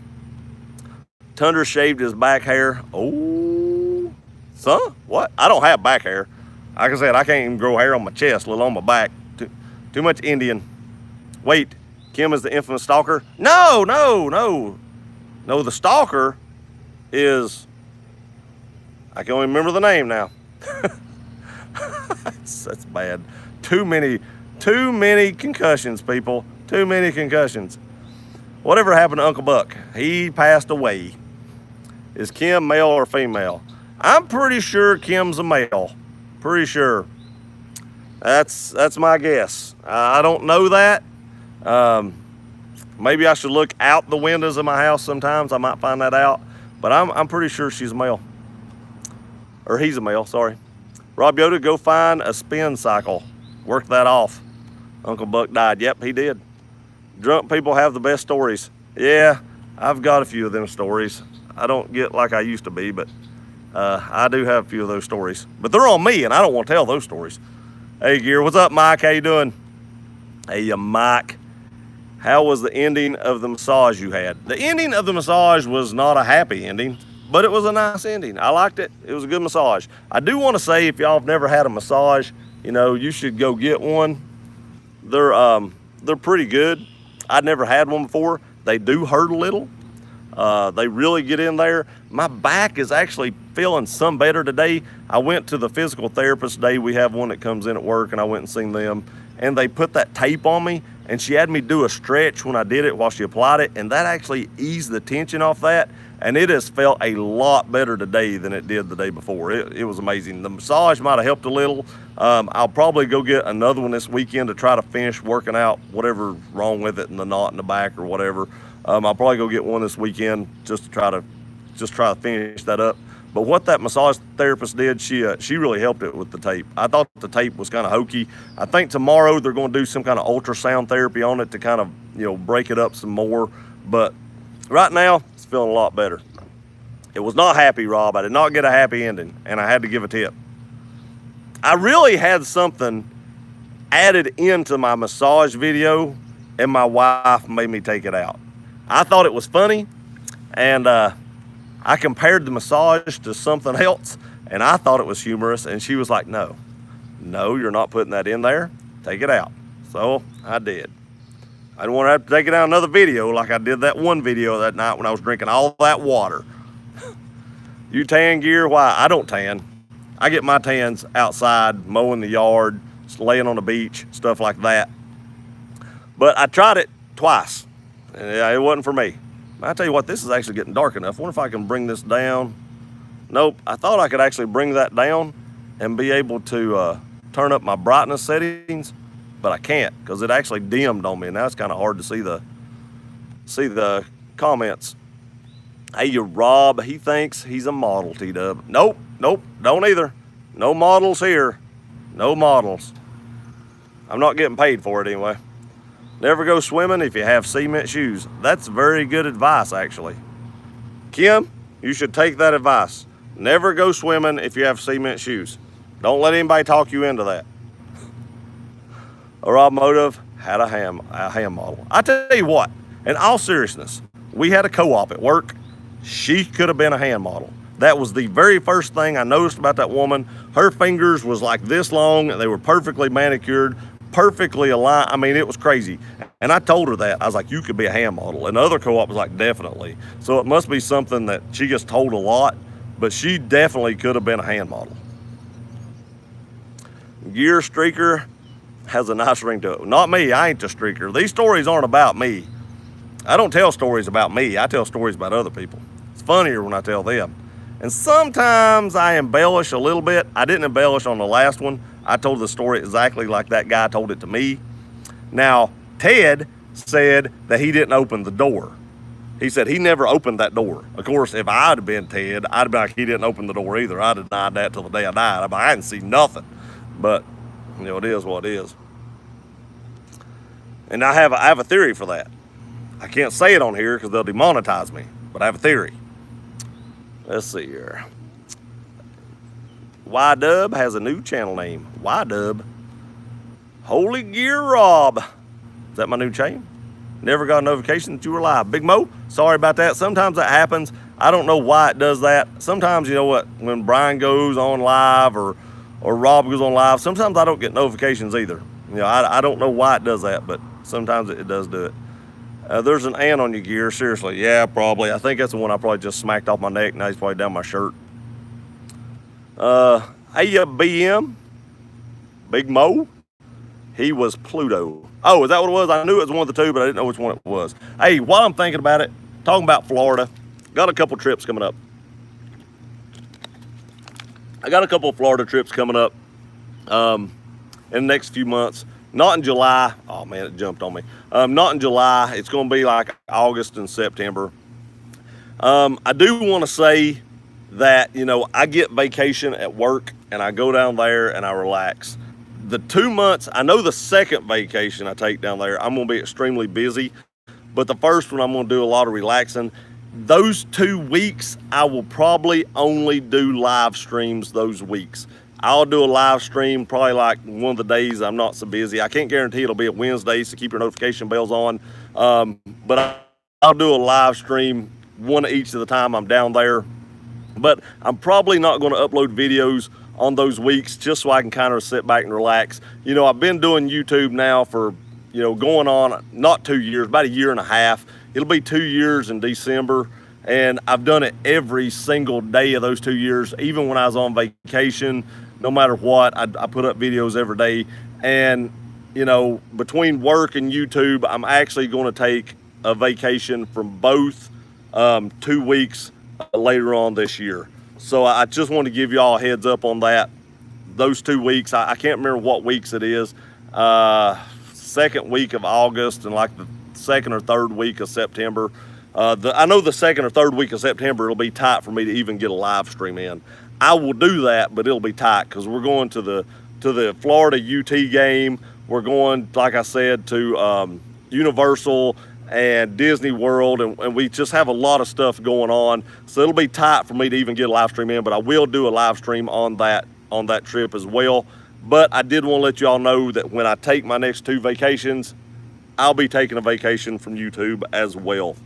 Tundra shaved his back hair. Oh, son, what? I don't have back hair. Like I said, I can't even grow hair on my chest, let alone my back. Too much Indian. Wait, Kim is the infamous stalker? No, the stalker is, I can't even remember the name now. That's bad. Too many concussions, people. Too many concussions. Whatever happened to Uncle Buck? He passed away. Is Kim male or female? I'm pretty sure Kim's a male. Pretty sure. That's my guess. I don't know that. Maybe I should look out the windows of my house sometimes. I might find that out. But I'm pretty sure she's a male. Or he's a male, sorry. Rob Yoda, go find a spin cycle. Work that off. Uncle Buck died. Yep, he did. Drunk people have the best stories. Yeah, I've got a few of them stories. I don't get like I used to be, but I do have a few of those stories. But they're on me, and I don't want to tell those stories. Hey, Gear, what's up, Mike? How you doing? Hey, Mike. How was the ending of the massage you had? The ending of the massage was not a happy ending, but it was a nice ending. I liked it. It was a good massage. I do want to say, if y'all have never had a massage, you should go get one. They're pretty good. I'd never had one before. They do hurt a little. They really get in there. My back is actually feeling some better today. I went to the physical therapist today. We have one that comes in at work, and I went and seen them. And they put that tape on me, and she had me do a stretch when I did it while she applied it, and that actually eased the tension off that. And it has felt a lot better today than it did the day before. It was amazing. The massage might have helped a little. I'll probably go get another one this weekend to try to finish working out whatever's wrong with it and the knot in the back or whatever. I'll probably go get one this weekend just to try to finish that up. But what that massage therapist did, she really helped it with the tape. I thought the tape was kind of hokey. I think tomorrow they're going to do some kind of ultrasound therapy on it to kind of, break it up some more. But right now, it's feeling a lot better. It was not happy, Rob. I did not get a happy ending, and I had to give a tip. I really had something added into my massage video, and my wife made me take it out. I thought it was funny, and I compared the massage to something else, and I thought it was humorous, and she was like, no, you're not putting that in there. Take it out. So I did. I didn't want to have to take it out another video like I did that one video that night when I was drinking all that water. You tan gear? Why? I don't tan. I get my tans outside, mowing the yard, laying on the beach, stuff like that. But I tried it twice, and it wasn't for me. I tell you what, this is actually getting dark enough. I wonder if I can bring this down. Nope, I thought I could actually bring that down and be able to turn up my brightness settings, but I can't because it actually dimmed on me, and now it's kind of hard to see the comments. Hey, you Rob, he thinks he's a model, T-Dub. Nope, don't either. No models here. No models. I'm not getting paid for it anyway. Never go swimming if you have cement shoes. That's very good advice, actually. Kim, you should take that advice. Never go swimming if you have cement shoes. Don't let anybody talk you into that. Rob Motive had a ham model. I tell you what, in all seriousness, we had a co-op at work. She could have been a hand model. That was the very first thing I noticed about that woman. Her fingers was like this long, and they were perfectly manicured, perfectly aligned. I mean, it was crazy. And I told her that. I was like, you could be a hand model. And the other co-op was like, definitely. So it must be something that she gets told a lot, but she definitely could have been a hand model. Gear Streaker has a nice ring to it. Not me, I ain't the streaker. These stories aren't about me. I don't tell stories about me. I tell stories about other people. It's funnier when I tell them. And sometimes I embellish a little bit. I didn't embellish on the last one. I told the story exactly like that guy told it to me. Now, Ted said that he didn't open the door. He said he never opened that door. Of course, if I'd have been Ted, I'd be like, he didn't open the door either. I denied that till the day I died. I didn't see nothing. But, it is what it is. And I have a theory for that. I can't say it on here because they'll demonetize me, but I have a theory. Let's see here. Y-Dub has a new channel name. Y-Dub. Holy Gear Rob. Is that my new chain? Never got a notification that you were live. Big Mo, sorry about that. Sometimes that happens. I don't know why it does that. Sometimes, you know what, when Brian goes on live or Rob goes on live, sometimes I don't get notifications either. I don't know why it does that, but sometimes it does do it. There's an ant on your gear, seriously. Yeah, probably. I think that's the one I probably just smacked off my neck. Now he's probably down my shirt. Hey, BM, Big Mo, he was Pluto. Oh, is that what it was? I knew it was one of the two, but I didn't know which one it was. Hey, while I'm thinking about it, talking about Florida, got a couple trips coming up. I got a couple of Florida trips coming up in the next few months. Not in July. Oh, man, it jumped on me. Not in July. It's going to be like August and September. I do want to say that, I get vacation at work, and I go down there and I relax. The 2 months, I know the second vacation I take down there, I'm going to be extremely busy. But the first one, I'm going to do a lot of relaxing. Those 2 weeks, I will probably only do live streams those weeks. I'll do a live stream probably like one of the days I'm not so busy. I can't guarantee it'll be a Wednesday, so keep your notification bells on. But I'll do a live stream one each of the time I'm down there. But I'm probably not going to upload videos on those weeks just so I can kind of sit back and relax. I've been doing YouTube now for, going on not 2 years, about a year and a half. It'll be 2 years in December. And I've done it every single day of those 2 years, even when I was on vacation. No matter what, I put up videos every day. And, you know, between work and YouTube, I'm actually going to take a vacation from both 2 weeks later on this year. So I just want to give you all a heads up on that. Those 2 weeks, I can't remember what weeks it is. Second week of August and like the second or third week of September. I know the second or third week of September, it'll be tight for me to even get a live stream in. I will do that, but it'll be tight because we're going to the Florida UT game. We're going, like I said, to Universal and Disney World, and we just have a lot of stuff going on. So it'll be tight for me to even get a live stream in, but I will do a live stream on that trip as well. But I did want to let you all know that when I take my next 2 vacations, I'll be taking a vacation from YouTube as well.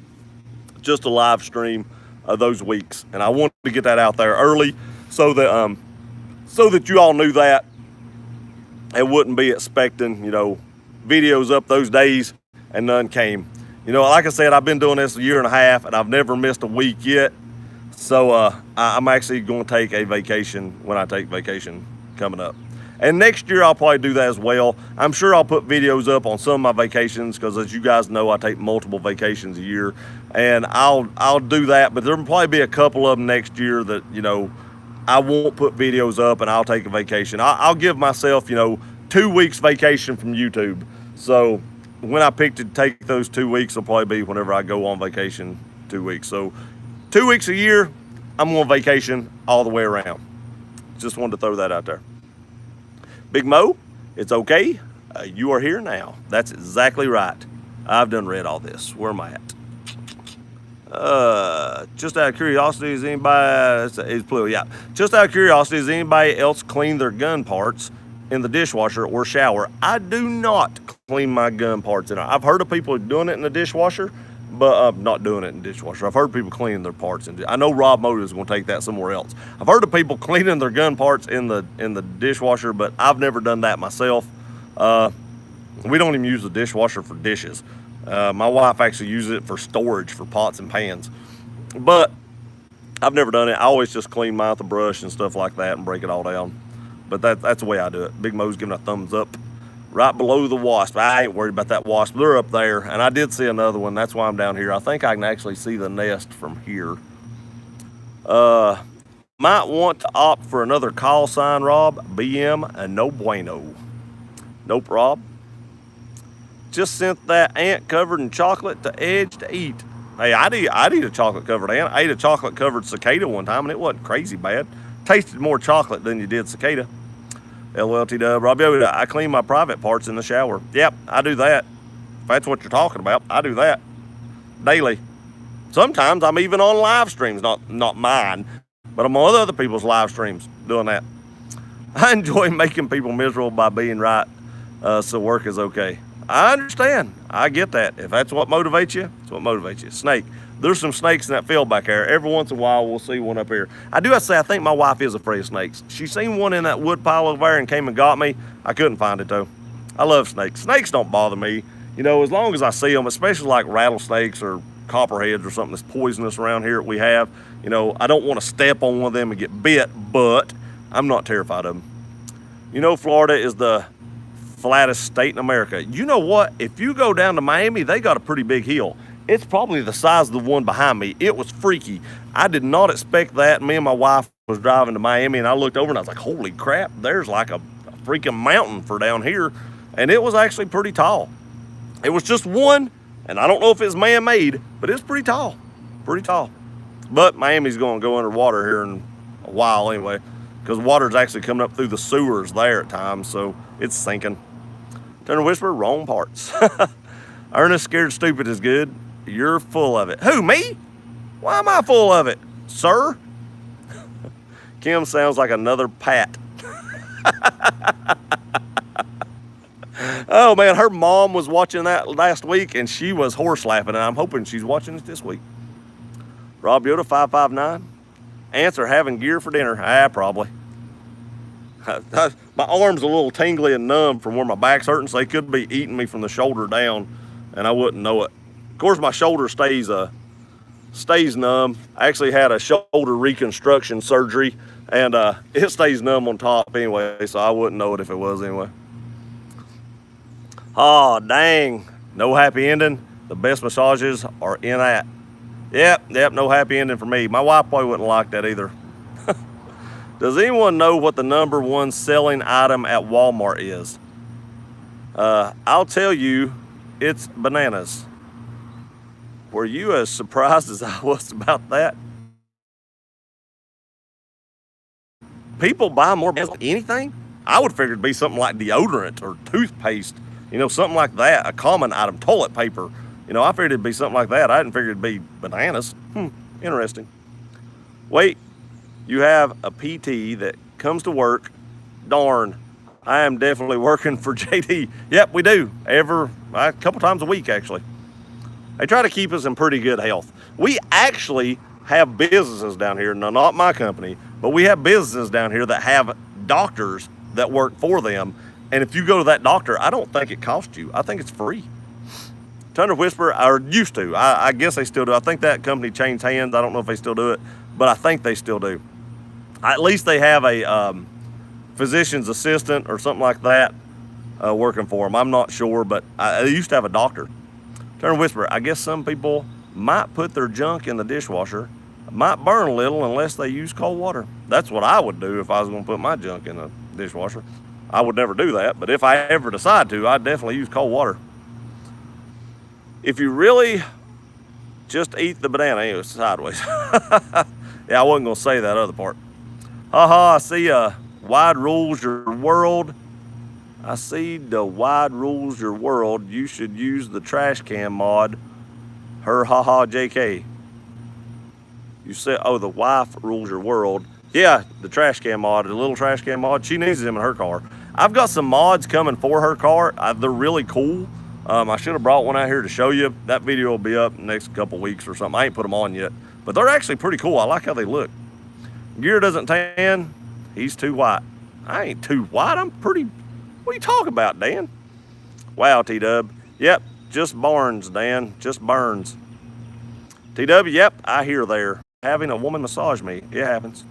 Just a live stream of those weeks. And I wanted to get that out there early so that you all knew that and wouldn't be expecting, you know, videos up those days and none came. You know, like I said, I've been doing this a year and a half and I've never missed a week yet. So I'm actually going to take a vacation when I take vacation coming up. And next year I'll probably do that as well. I'm sure I'll put videos up on some of my vacations because, as you guys know, I take multiple vacations a year, and I'll do that. But there'll probably be a couple of them next year that, you know, I won't put videos up and I'll take a vacation. I'll give myself, you know, 2 weeks vacation from YouTube. So when I pick to take those 2 weeks, will probably be whenever I go on vacation 2 weeks. So 2 weeks a year, I'm on vacation all the way around. Just wanted to throw that out there. Big Mo, it's okay. You are here now. That's exactly right. I've done read all this. Where am I at? Just out of curiosity, is anybody, it's plural, yeah. Just out of curiosity, does anybody else clean their gun parts in the dishwasher or shower? I do not clean my gun parts in it. I've heard of people doing it in the dishwasher, but not doing it in the dishwasher. I've heard people cleaning their parts. I know Rob Moda is going to take that somewhere else. I've heard of people cleaning their gun parts in the dishwasher, but I've never done that myself. We don't even use the dishwasher for dishes. My wife actually uses it for storage for pots and pans. But I've never done it. I always just clean mine with a brush and stuff like that and break it all down. But that's the way I do it. Big Mo's giving a thumbs up. Right below the wasp. I ain't worried about that wasp. They're up there. And I did see another one. That's why I'm down here. I think I can actually see the nest from here. Might want to opt for another call sign, Rob. BM and no bueno. Nope, Rob. Just sent that ant covered in chocolate to Edge to eat. Hey, I'd eat a chocolate covered ant. I ate a chocolate covered cicada one time and it wasn't crazy bad. Tasted more chocolate than you did cicada. LLT Dub, Rob Yoda, I clean my private parts in the shower. Yep, I do that. If that's what you're talking about, I do that daily. Sometimes I'm even on live streams, not mine, but I'm on other people's live streams doing that. I enjoy making people miserable by being right, so work is okay. I understand. I get that. If that's what motivates you, it's what motivates you. Snake. There's some snakes in that field back there. Every once in a while, we'll see one up here. I do have to say, I think my wife is afraid of snakes. She seen one in that wood pile over there and came and got me. I couldn't find it, though. I love snakes. Snakes don't bother me. You know, as long as I see them, especially like rattlesnakes or copperheads or something that's poisonous around here that we have. You know, I don't want to step on one of them and get bit, but I'm not terrified of them. You know, Florida is the flattest state in America. You know what? If you go down to Miami, they got a pretty big hill. It's probably the size of the one behind me. It was freaky. I did not expect that. Me and my wife was driving to Miami, and I looked over, and I was like, holy crap, there's like a freaking mountain for down here. And it was actually pretty tall. It was just one, and I don't know if it's man-made, but it's pretty tall. Pretty tall. But Miami's going to go underwater here in a while anyway, because water's actually coming up through the sewers there at times, so it's sinking. Turner Whisperer, wrong parts. Ernest Scared Stupid is good. You're full of it. Who, me? Why am I full of it, sir? Kim sounds like another Pat. Oh, man, her mom was watching that last week, and she was horse laughing, and I'm hoping she's watching it this week. Rob Yoda, 559. Ants are having gear for dinner. Probably. My arm's a little tingly and numb from where my back's hurting, so they could be eating me from the shoulder down, and I wouldn't know it. Of course, my shoulder stays stays numb. I actually had a shoulder reconstruction surgery, and it stays numb on top anyway, so I wouldn't know it if it was anyway. Oh, dang. No happy ending. The best massages are in that. Yep, no happy ending for me. My wife probably wouldn't like that either. Does anyone know what the #1 selling item at Walmart is? I'll tell you, it's bananas. Were you as surprised as I was about that? People buy more than anything? I would figure it'd be something like deodorant or toothpaste, something like that, a common item, toilet paper. I figured it'd be something like that. I didn't figure it'd be bananas. Interesting. Wait, you have a PT that comes to work. Darn, I am definitely working for JD. Yep, we do. A couple times a week, actually. They try to keep us in pretty good health. We actually have businesses down here, no, not my company, but we have businesses down here that have doctors that work for them. And if you go to that doctor, I don't think it costs you. I think it's free. Thunder Whisper, or used to. I guess they still do. I think that company changed hands. I don't know if they still do it, but I think they still do. At least they have a physician's assistant or something like that working for them. I'm not sure, but they used to have a doctor. Thunder Whisper, I guess some people might put their junk in the dishwasher. It might burn a little unless they use cold water. That's what I would do if I was going to put my junk in the dishwasher. I would never do that, but if I ever decide to, I'd definitely use cold water. If you really just eat the banana, it was sideways. Yeah, I wasn't going to say that other part. I see wide rules your world. I see the wide rules your world. You should use the trash can mod. Her JK. You said, the wife rules your world. Yeah, the trash can mod, the little trash can mod. She needs them in her car. I've got some mods coming for her car. They're really cool. I should have brought one out here to show you. That video will be up in the next couple weeks or something. I ain't put them on yet, but they're actually pretty cool. I like how they look. Gear doesn't tan. He's too white. I ain't too white. I'm pretty. What are you talking about, Dan? Wow, T-Dub. Yep, just burns, Dan. Just burns. T-W, yep, I hear there. Having a woman massage me. It happens.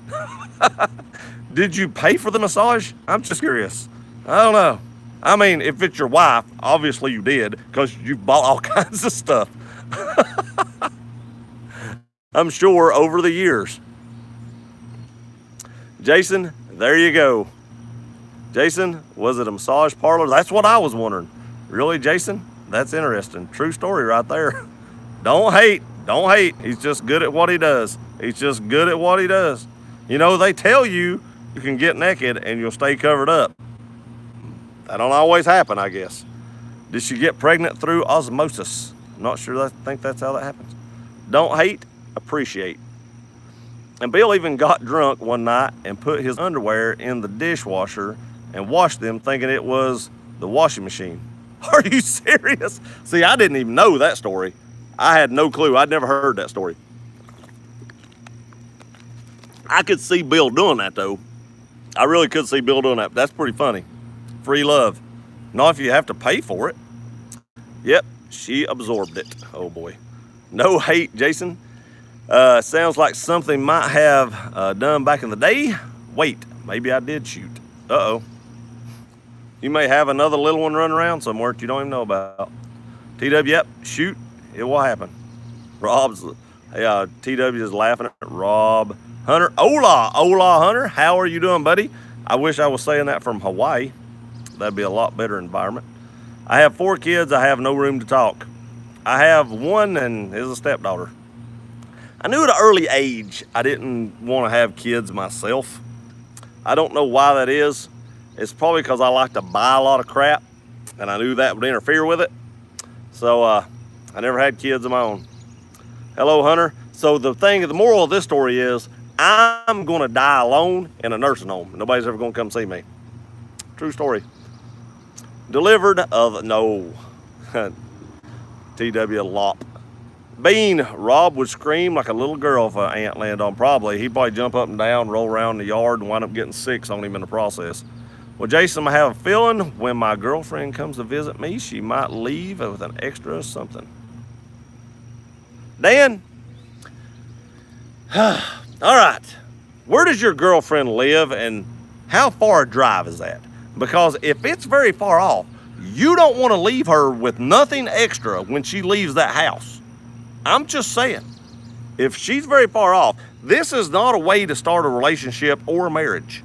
Did you pay for the massage? I'm just curious. I don't know. I mean, if it's your wife, obviously you did, because you bought all kinds of stuff. I'm sure over the years. Jason, there you go. Jason, was it a massage parlor? That's what I was wondering. Really, Jason? That's interesting. True story right there. Don't hate. Don't hate. He's just good at what he does. He's just good at what he does. They tell you can get naked and you'll stay covered up. That don't always happen, I guess. Did she get pregnant through osmosis? I'm not sure. I think that's how that happens. Don't hate, appreciate. And Bill even got drunk one night and put his underwear in the dishwasher and washed them thinking it was the washing machine. Are you serious? See, I didn't even know that story. I had no clue. I'd never heard that story. I could see Bill doing that, though. I really could see Bill doing that. That's pretty funny. Free love. Not if you have to pay for it. Yep, she absorbed it. Oh, boy. No hate, Jason. Sounds like something might have done back in the day. Wait, maybe I did shoot. Uh-oh. You may have another little one running around somewhere that you don't even know about. TW, yep, shoot. It will happen. TW is laughing at Rob. Hunter, hola Hunter. How are you doing, buddy? I wish I was saying that from Hawaii. That'd be a lot better environment. I have 4 kids. I have no room to talk. I have one and is a stepdaughter. I knew at an early age I didn't want to have kids myself. I don't know why that is. It's probably because I like to buy a lot of crap, and I knew that would interfere with it. So I never had kids of my own. Hello, Hunter. So the moral of this story is I'm going to die alone in a nursing home. Nobody's ever going to come see me. True story. Delivered of no. TW Lop. Bean, Rob would scream like a little girl if an ant landed on probably. He'd probably jump up and down, roll around in the yard, and wind up getting 6 on him in the process. Well, Jason, I have a feeling when my girlfriend comes to visit me, she might leave with an extra something. Dan, All right. Where does your girlfriend live and how far a drive is that? Because if it's very far off, you don't want to leave her with nothing extra when she leaves that house. I'm just saying, if she's very far off, this is not a way to start a relationship or a marriage.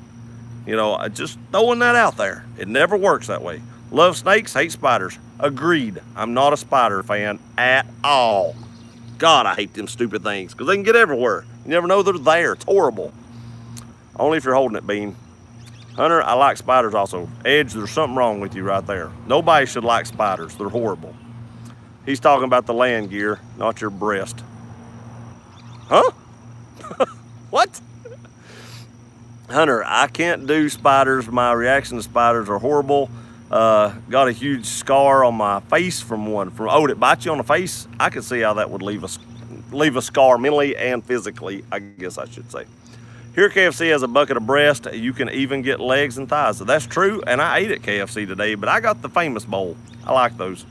You know, just throwing that out there. It never works that way. Love snakes, hate spiders. Agreed. I'm not a spider fan at all. God, I hate them stupid things because they can get everywhere. You never know they're there. It's horrible. Only if you're holding it, Bean. Hunter, I like spiders also. Edge, there's something wrong with you right there. Nobody should like spiders. They're horrible. He's talking about the land gear, not your breast. Huh? What? Hunter, I can't do spiders. My reaction to spiders are horrible. Got a huge scar on my face from one. Did it bite you on the face? I can see how that would leave a scar mentally and physically, I guess I should say. Here KFC has a bucket of breast. You can even get legs and thighs. So that's true, and I ate at KFC today, but I got the famous bowl. I like those.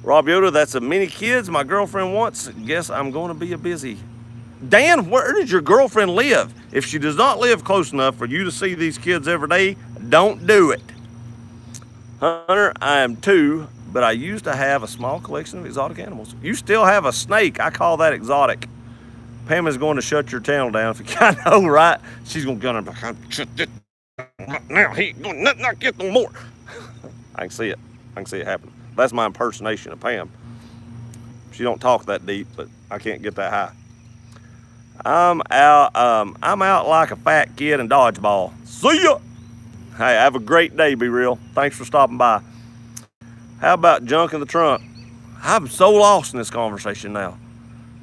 Rob Yoda, that's a many kids my girlfriend wants. Guess I'm going to be a busy. Dan, where does your girlfriend live? If she does not live close enough for you to see these kids every day, don't do it. Hunter, I am 2, but I used to have a small collection of exotic animals. You still have a snake. I call that exotic. Pam is going to shut your channel down. If you kind of know, right? She's going to go, shut this now. He ain't going to not get no more. I can see it. I can see it happen. That's my impersonation of Pam. She don't talk that deep, but I can't get that high. I'm out like a fat kid in dodgeball. See ya. Hey, have a great day, Be Real. Thanks for stopping by. How about junk in the trunk? I'm so lost in this conversation now.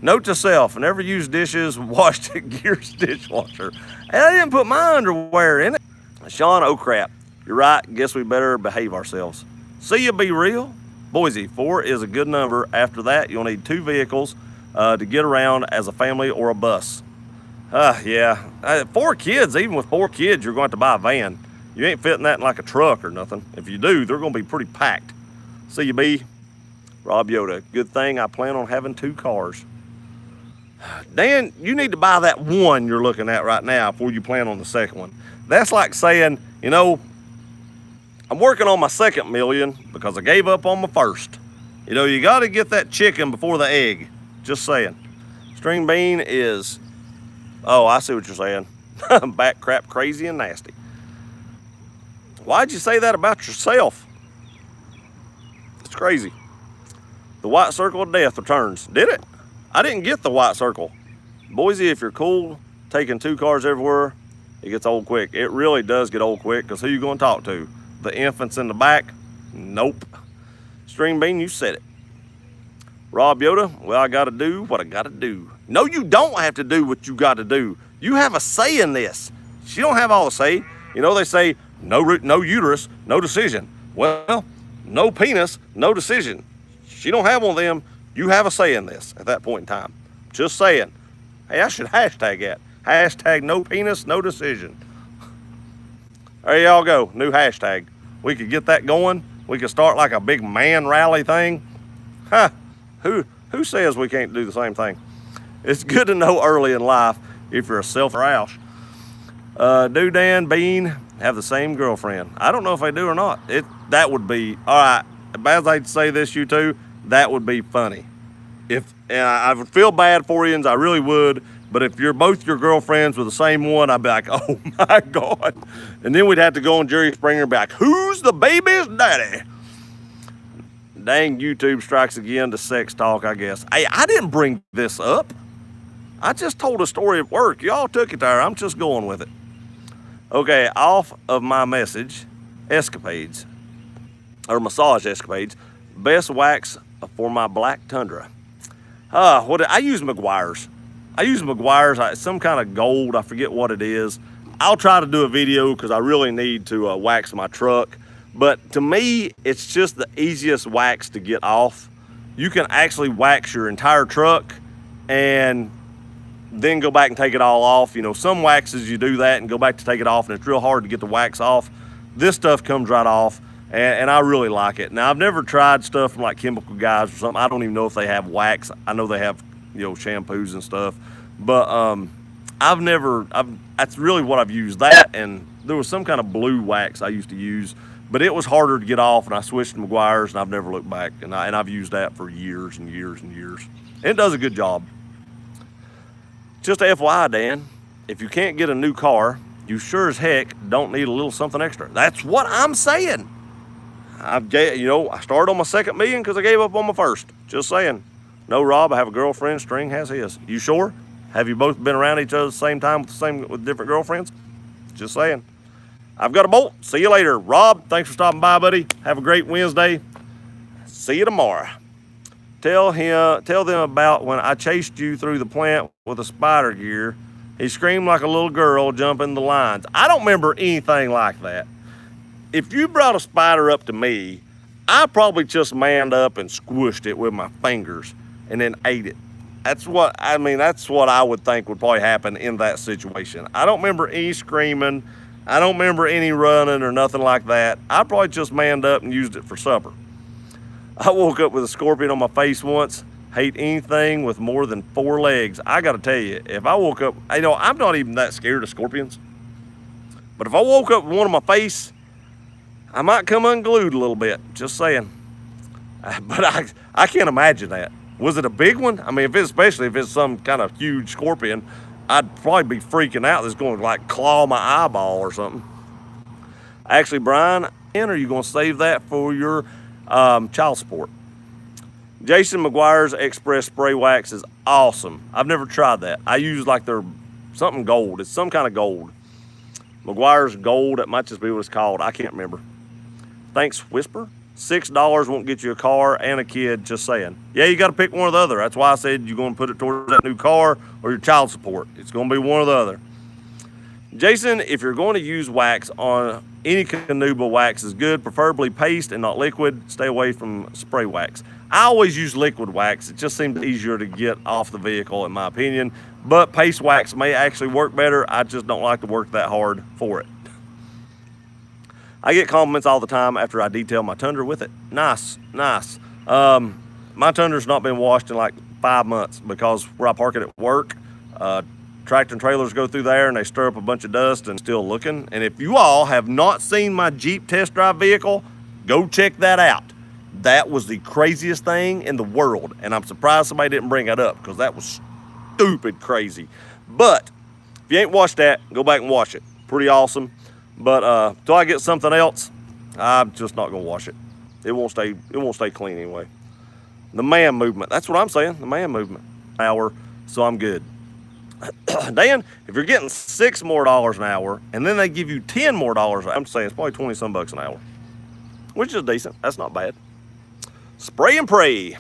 Note to self, never use dishes washed at Gears dishwasher. And I didn't put my underwear in it. Sean, oh crap. You're right. Guess we better behave ourselves. See ya, Be Real. Boise, 4 is a good number. After that, you'll need 2 vehicles to get around as a family or a bus. Yeah. 4 kids, even with 4 kids, you're going to have to buy a van. You ain't fitting that in like a truck or nothing. If you do, they're going to be pretty packed. See you, B. Rob Yoda, good thing I plan on having 2 cars. Dan, you need to buy that one you're looking at right now before you plan on the second one. That's like saying, you know, I'm working on my second million because I gave up on my first. You know, you got to get that chicken before the egg. Just saying. String bean is, oh, I see what you're saying. Back crap, crazy and nasty. Why'd you say that about yourself? It's crazy. The white circle of death returns. Did it? I didn't get the white circle. Boise, if you're cool, taking 2 cars everywhere, it gets old quick. It really does get old quick because who you going to talk to? The infants in the back? Nope. String bean, you said it. Rob Yoda, well, I got to do what I got to do. No, you don't have to do what you got to do. You have a say in this. She don't have all the say. You know, they say, no uterus, no decision. Well, no penis, no decision. She don't have one of them. You have a say in this at that point in time. Just saying. Hey, I should hashtag that. Hashtag no penis, no decision. There y'all go. New hashtag. We could get that going. We could start like a big man rally thing. Huh. Who says we can't do the same thing? It's good to know early in life if you're a self-roush. Do Dan Bean have the same girlfriend? I don't know if they do or not. That would be, all right, as I'd say this, you two, that would be funny. And I would feel bad for you, and I really would, but if you're both your girlfriends with the same one, I'd be like, oh my God. And then we'd have to go on Jerry Springer and be like, who's the baby's daddy? Dang, YouTube strikes again to sex talk, I guess. Hey, I didn't bring this up. I just told a story at work. Y'all took it there. I'm just going with it. Okay, off of my message, escapades, or massage escapades, best wax for my black Tundra. I use Meguiar's. Some kind of gold. I forget what it is. I'll try to do a video because I really need to wax my truck. But to me, it's just the easiest wax to get off. You can actually wax your entire truck and then go back and take it all off. You know, some waxes you do that and go back to take it off, and it's real hard to get the wax off. This stuff comes right off, and I really like it. Now, I've never tried stuff from like Chemical Guys or something. I don't even know if they have wax. I know they have, you know, shampoos and stuff. But that's really what I've used, that, and there was some kind of blue wax I used to use, but it was harder to get off, and I switched to Meguiar's, and I've never looked back, and I've used that for years and years and years. And it does a good job. Just FYI, Dan, if you can't get a new car, you sure as heck don't need a little something extra. That's what I'm saying. I started on my second million because I gave up on my first. Just saying. No, Rob, I have a girlfriend. String has his. You sure? Have you both been around each other at the same time with different girlfriends? Just saying. I've got a bolt. See you later. Rob, thanks for stopping by, buddy. Have a great Wednesday. See you tomorrow. Tell them about when I chased you through the plant with a spider gear. He screamed like a little girl jumping the lines. I don't remember anything like that. If you brought a spider up to me, I probably just manned up and squished it with my fingers and then ate it. That's what I would think would probably happen in that situation. I don't remember any screaming. I don't remember any running or nothing like that. I probably just manned up and used it for supper. I woke up with a scorpion on my face once. Hate anything with more than 4 legs. I gotta tell you, if I woke up, I'm not even that scared of scorpions. But if I woke up with one on my face, I might come unglued a little bit, just saying. But I can't imagine that. Was it a big one? I mean, especially if it's some kind of huge scorpion, I'd probably be freaking out. It's going to like claw my eyeball or something. Actually, Brian, are you going to save that for your child support? Jason Meguiar's Express Spray Wax is awesome. I've never tried that. I use like their something gold. It's some kind of gold. Meguiar's Gold, that might just be what it's called. I can't remember. Thanks, Whisper. $6 won't get you a car and a kid, just saying. Yeah, you got to pick one or the other. That's why I said you're going to put it towards that new car or your child support. It's going to be one or the other. Jason, if you're going to use wax on any Canuba, wax is good, preferably paste and not liquid. Stay away from spray wax. I always use liquid wax. It just seems easier to get off the vehicle, in my opinion. But paste wax may actually work better. I just don't like to work that hard for it. I get compliments all the time after I detail my Tundra with it. Nice, nice. My Tundra's not been washed in like 5 months because where I park it at work, tractor and trailers go through there and they stir up a bunch of dust and still looking. And if you all have not seen my Jeep test drive vehicle, go check that out. That was the craziest thing in the world. And I'm surprised somebody didn't bring that up because that was stupid crazy. But if you ain't watched that, go back and watch it. Pretty awesome. But till I get something else, I'm just not gonna wash it. It won't stay clean anyway. The man movement, that's what I'm saying, the man movement. Hour, so I'm good. Dan, if you're getting $6 more an hour and then they give you $10 more, I'm saying it's probably 20 some bucks an hour, which is decent. That's not bad. Spray and pray.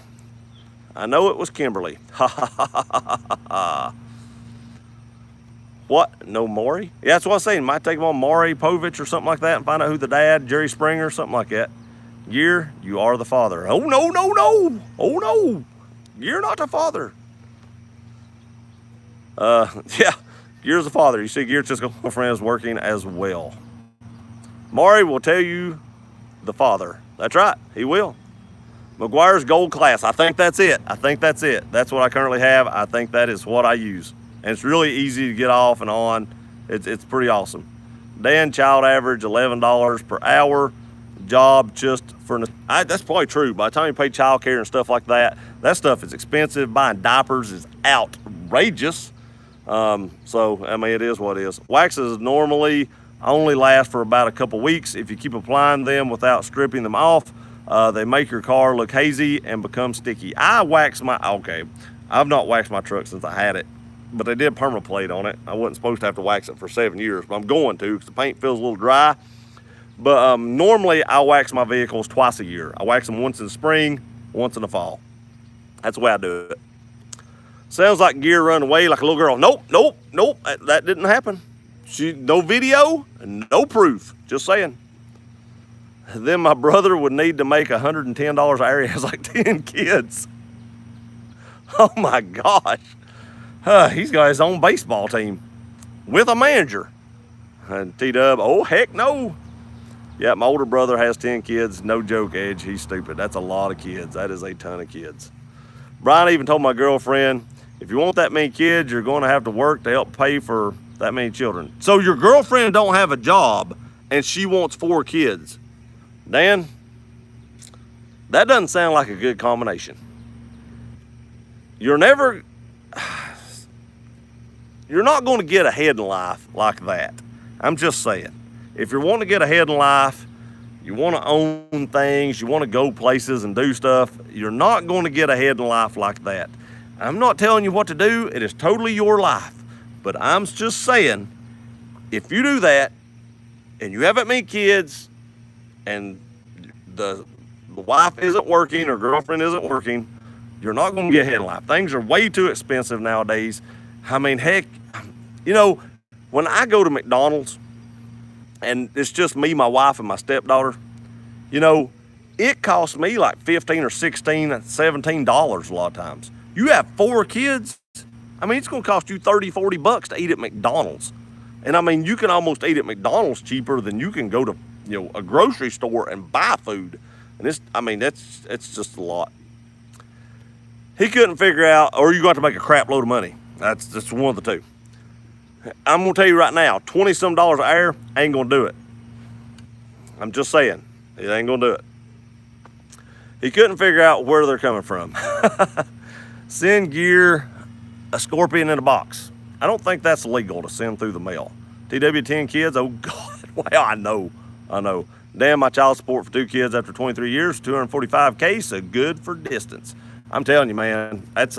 I know it was Kimberly. Ha ha ha ha ha ha. What? No Maury? Yeah, that's what I'm saying. Might take them on Maury Povich or something like that and find out who the dad, Jerry Springer, something like that. Gear, you are the father. Oh, no, no, no. Oh, no. You're not the father. Yeah, Gear's the father. You see, Gear's just girlfriend is working as well. Maury will tell you the father. That's right. He will. Meguiar's Gold Class. I think that's it. That's what I currently have. I think that is what I use. And it's really easy to get off and on. It's pretty awesome. Dan, child average $11 per hour. Job just for, that's probably true. By the time you pay child care and stuff like that, that stuff is expensive. Buying diapers is outrageous. So, I mean, it is what it is. Waxes normally only last for about a couple weeks. If you keep applying them without stripping them off, they make your car look hazy and become sticky. I've not waxed my truck since I had it, but they did permaplate on it. I wasn't supposed to have to wax it for 7 years, but I'm going to because the paint feels a little dry. But normally I wax my vehicles twice a year. I wax them once in the spring, once in the fall. That's the way I do it. Sounds like Gear run away like a little girl. Nope. That didn't happen. No video, no proof. Just saying. Then my brother would need to make $110 an hour. He has like 10 kids. Oh my gosh. He's got his own baseball team with a manager. And T-Dub, oh heck no. Yeah, my older brother has 10 kids. No joke, Edge. He's stupid. That's a lot of kids. That is a ton of kids. Brian even told my girlfriend If you want that many kids, you're going to have to work to help pay for that many children. So your girlfriend don't have a job and she wants 4 kids. Dan, that doesn't sound like a good combination. You're not going to get ahead in life like that. I'm just saying. If you're wanting to get ahead in life, you want to own things, you want to go places and do stuff, you're not going to get ahead in life like that. I'm not telling you what to do. It is totally your life. But I'm just saying, if you do that and you haven't many kids and the wife isn't working or girlfriend isn't working, you're not going to get ahead in life. Things are way too expensive nowadays. I mean, heck, you know, when I go to McDonald's and it's just me, my wife, and my stepdaughter, you know, it costs me like $15 or $16, $17 a lot of times. You have 4 kids, I mean, it's going to cost you $30, $40 to eat at McDonald's. And I mean, you can almost eat at McDonald's cheaper than you can go to, you know, a grocery store and buy food. And it's just a lot. He couldn't figure out, or you're going to have to make a crap load of money. That's one of the two. I'm going to tell you right now, $20-some an hour ain't going to do it. I'm just saying, it ain't going to do it. He couldn't figure out where they're coming from. Send gear, a scorpion in a box. I don't think that's legal to send through the mail. TW10 kids, oh God, well, I know. Damn, my child support for 2 kids after 23 years, $245K, so good for distance. I'm telling you, man, it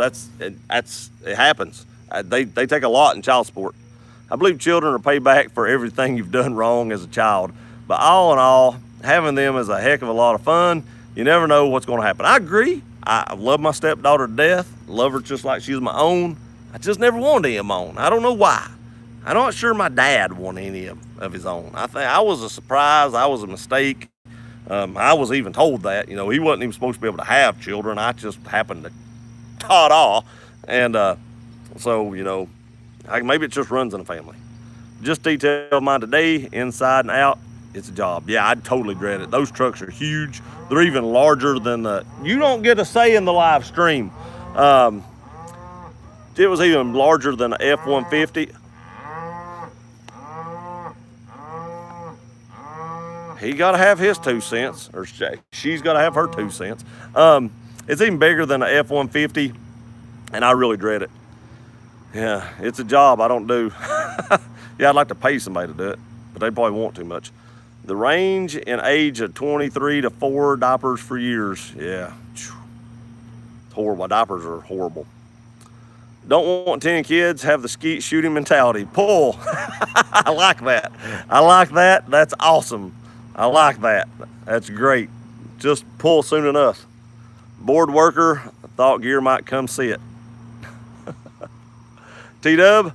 happens. They take a lot in child support. I believe children are paid back for everything you've done wrong as a child. But all in all, having them is a heck of a lot of fun. You never know what's going to happen. I agree. I love my stepdaughter to death. Love her just like she's my own. I just never wanted any of my own. I don't know why. I'm not sure my dad wanted any of his own. I think I was a surprise. I was a mistake. I was even told that. You know, he wasn't even supposed to be able to have children. I just happened to ta-da. And so, you know, maybe it just runs in the family. Just detailed mine today, inside and out. It's a job. Yeah, I totally dread it. Those trucks are huge. They're even larger than you don't get a say in the live stream. It was even larger than an F-150. He got to have his 2 cents, or she's got to have her 2 cents. It's even bigger than an F-150, and I really dread it. Yeah, it's a job I don't do. Yeah, I'd like to pay somebody to do it, but they probably want too much. The range and age of 23 to 4 diapers for years. Yeah, it's horrible. Diapers are horrible. Don't want 10 kids, have the skeet shooting mentality. Pull. I like that. I like that. That's awesome. I like that. That's great. Just pull soon enough. Board worker, thought gear might come see it. T-Dub,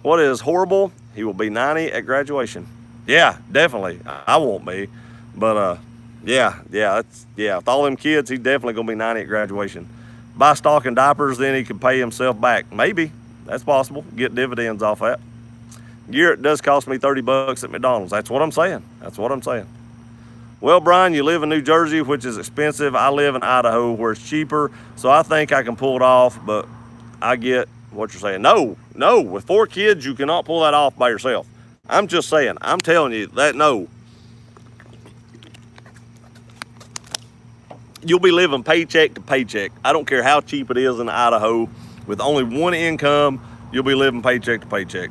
what is horrible? He will be 90 at graduation. Yeah, definitely. I won't be. But yeah, with all them kids, he's definitely gonna be 90 at graduation. Buy stock and diapers, then he can pay himself back. Maybe. That's possible. Get dividends off that. Gear, it does cost me $30 at McDonald's. That's what I'm saying. Well, Brian, you live in New Jersey, which is expensive. I live in Idaho, where it's cheaper. So I think I can pull it off, but I get what you're saying. No, with 4 kids, you cannot pull that off by yourself. I'm just saying. I'm telling you that no. You'll be living paycheck to paycheck. I don't care how cheap it is in Idaho. With only 1 income, you'll be living paycheck to paycheck.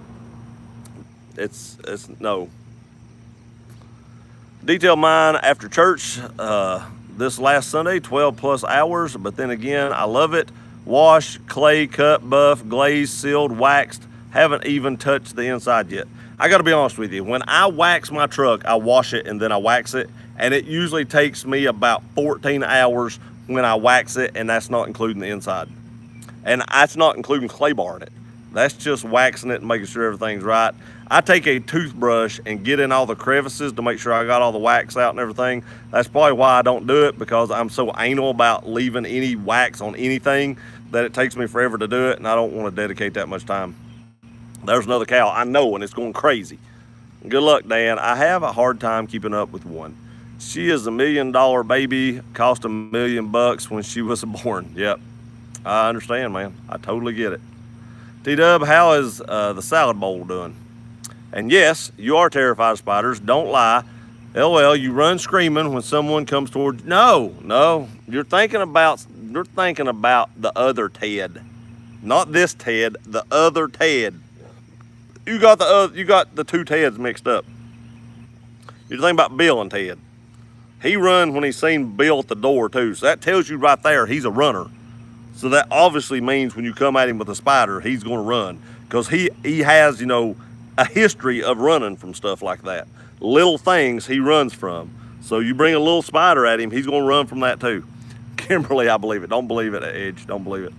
It's no. Detailed mine after church this last Sunday, 12 plus hours. But then again, I love it. Wash, clay, cut, buff, glazed, sealed, waxed. Haven't even touched the inside yet. I got to be honest with you. When I wax my truck, I wash it and then I wax it. And it usually takes me about 14 hours when I wax it, and that's not including the inside. And that's not including clay bar in it. That's just waxing it and making sure everything's right. I take a toothbrush and get in all the crevices to make sure I got all the wax out and everything. That's probably why I don't do it, because I'm so anal about leaving any wax on anything that it takes me forever to do it, and I don't want to dedicate that much time. There's another cow, I know, and it's going crazy. Good luck, Dan. I have a hard time keeping up with one. She is $1 million baby, cost $1 million when she was born. Yep, I understand, man. I totally get it. T-Dub, how is the salad bowl doing? And yes, you are terrified of spiders. Don't lie. LOL, you run screaming when someone comes towards. No, you're thinking about the other Ted, not this Ted, the other Ted. You got the two Teds mixed up. You're thinking about Bill and Ted. He run when he seen Bill at the door too. So that tells you right there he's a runner. So that obviously means when you come at him with a spider, he's going to run because he has, a history of running from stuff like that. Little things he runs from. So you bring a little spider at him, he's going to run from that too. Kimberly, I believe it. Don't believe it, Edge. Don't believe it.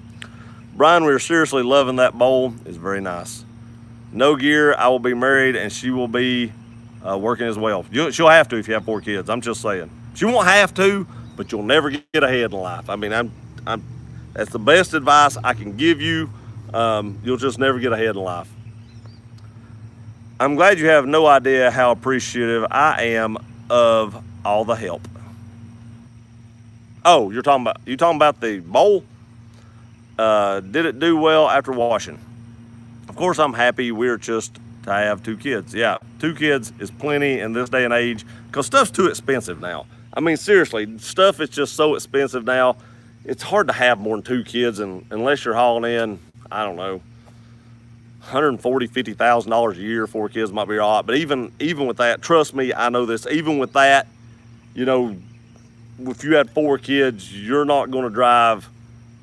Brian, we're seriously loving that bowl. It's very nice. No gear. I will be married and she will be working as well. She'll have to if you have 4 kids. I'm just saying. She won't have to, but you'll never get ahead in life. I mean, that's the best advice I can give you. You'll just never get ahead in life. I'm glad you have no idea how appreciative I am of all the help. Oh, you're talking about the bowl? Did it do well after washing? Of course, I'm happy. We're just to have 2 kids. Yeah, 2 kids is plenty in this day and age because stuff's too expensive now. I mean, seriously, stuff is just so expensive now. It's hard to have more than 2 kids, and unless you're hauling in, I don't know, $140,000, $50,000 a year, 4 kids might be all right. But even with that, trust me, I know this. Even with that, if you had 4 kids, you're not going to drive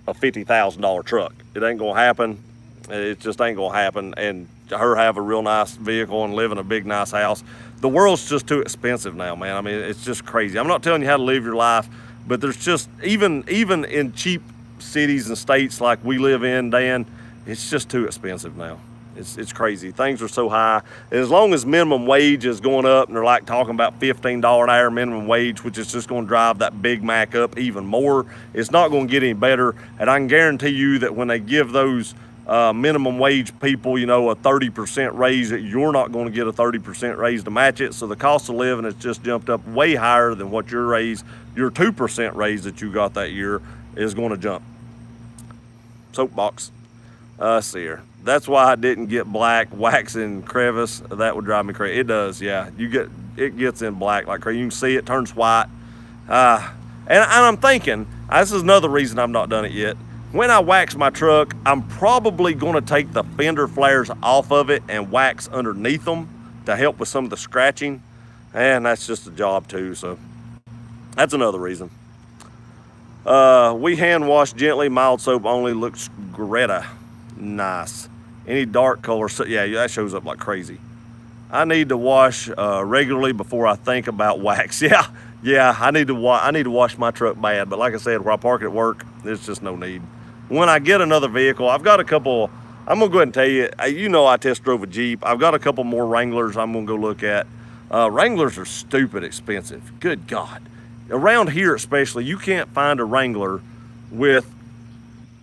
a $50,000 truck. It ain't going to happen. It just ain't going to happen. And her have a real nice vehicle and live in a big, nice house. The world's just too expensive now, man. I mean, it's just crazy. I'm not telling you how to live your life, but there's just, even in cheap cities and states like we live in, Dan, it's just too expensive now. It's crazy. Things are so high. And as long as minimum wage is going up, and they're like talking about $15 an hour minimum wage, which is just going to drive that Big Mac up even more, it's not going to get any better. And I can guarantee you that when they give those minimum wage people, a 30% raise, that you're not going to get a 30% raise to match it. So the cost of living has just jumped up way higher than what your 2% raise that you got that year is going to jump. Soapbox. See here. That's why I didn't get black waxing crevice. That would drive me crazy. It does, yeah. It gets in black like crazy. You can see it turns white. And I'm thinking, this is another reason I've not done it yet. When I wax my truck, I'm probably going to take the fender flares off of it and wax underneath them to help with some of the scratching. And that's just a job too, so that's another reason. We hand wash gently, mild soap only, looks Greta. Nice. Any dark color, so yeah, that shows up like crazy. I need to wash regularly before I think about wax. Yeah, I need to wash my truck bad, but like I said, where I park it at work, there's just no need. When I get another vehicle, I've got a couple. I'm gonna go ahead and tell you. I test drove a Jeep. I've got a couple more Wranglers I'm gonna go look at. Wranglers are stupid expensive. Good God. Around here especially, you can't find a Wrangler with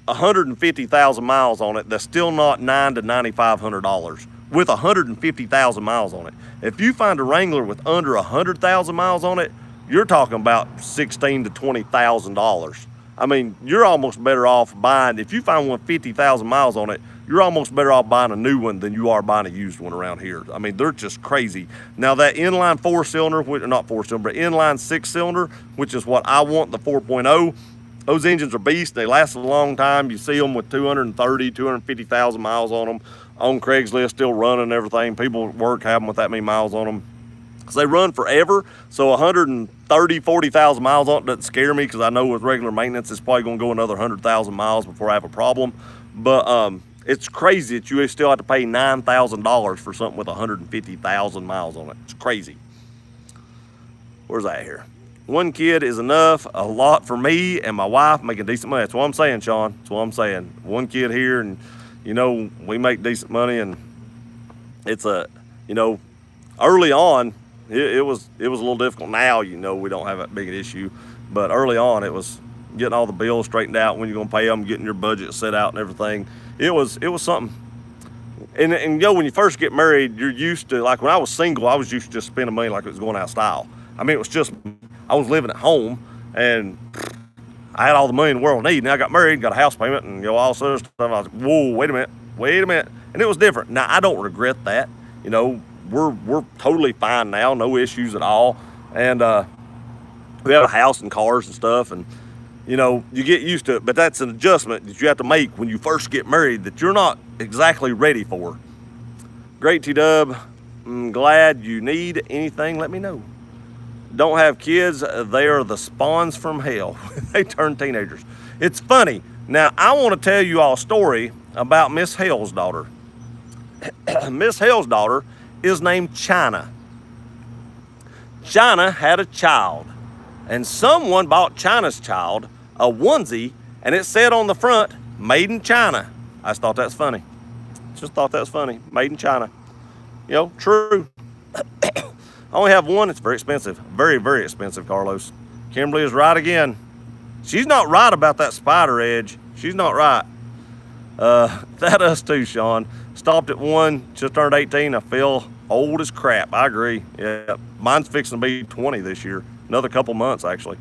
150,000 miles on it that's still not $900 to $9,500 with 150,000 miles on it. If you find a Wrangler with under 100,000 miles on it, you're talking about $16,000 to $20,000. I mean, you're almost better off buying, if you find one 50,000 miles on it, you're almost better off buying a new one than you are buying a used one around here. I mean, they're just crazy. Now that inline 4-cylinder, not 4-cylinder, but inline 6-cylinder, which is what I want, the 4.0, those engines are beasts. They last a long time. You see them with 230, 250,000 miles on them on Craigslist, still running and everything. People at work have them with that many miles on them. Because they run forever. So 130, 40,000 miles on it doesn't scare me because I know with regular maintenance, it's probably going to go another 100,000 miles before I have a problem. But it's crazy that you still have to pay $9,000 for something with 150,000 miles on it. It's crazy. Where's that here? 1 kid is enough, a lot for me and my wife making decent money. That's what I'm saying, Sean. That's what I'm saying. 1 kid here, and we make decent money, and it's early on, it was a little difficult. Now, we don't have that big an issue, but early on, it was getting all the bills straightened out, when you're gonna pay them, getting your budget set out and everything. It was something. And when you first get married, you're used to, like when I was single, I was used to just spending money like it was going out of style. I mean, it was just, I was living at home and I had all the money in the world I need. Now I got married, got a house payment, and all this other stuff. I was like, whoa, wait a minute. wait a minute. And it was different. Now, I don't regret that. You know, we're totally fine now, no issues at all. And we have a house and cars and stuff, and you know, you get used to it, but that's an adjustment that you have to make when you first get married that you're not exactly ready for. Great, T-Dub. I'm glad you need anything, let me know. Don't have kids, they are the spawns from hell. They turn teenagers. It's funny. Now, I want to tell you all a story about Miss Hale's daughter. Miss Hale's daughter is named China. China had a child, and someone bought China's child a onesie, and it said on the front, made in China. I just thought that's funny. Just thought that's funny. Made in China. You know, true. I only have one. It's very expensive. Very, very expensive, Carlos. Kimberly is right again. She's not right about that spider edge. She's not right. That us too, Sean. Stopped at 1, just turned 18. I feel old as crap. I agree. Yeah, mine's fixing to be 20 this year. Another couple months, actually.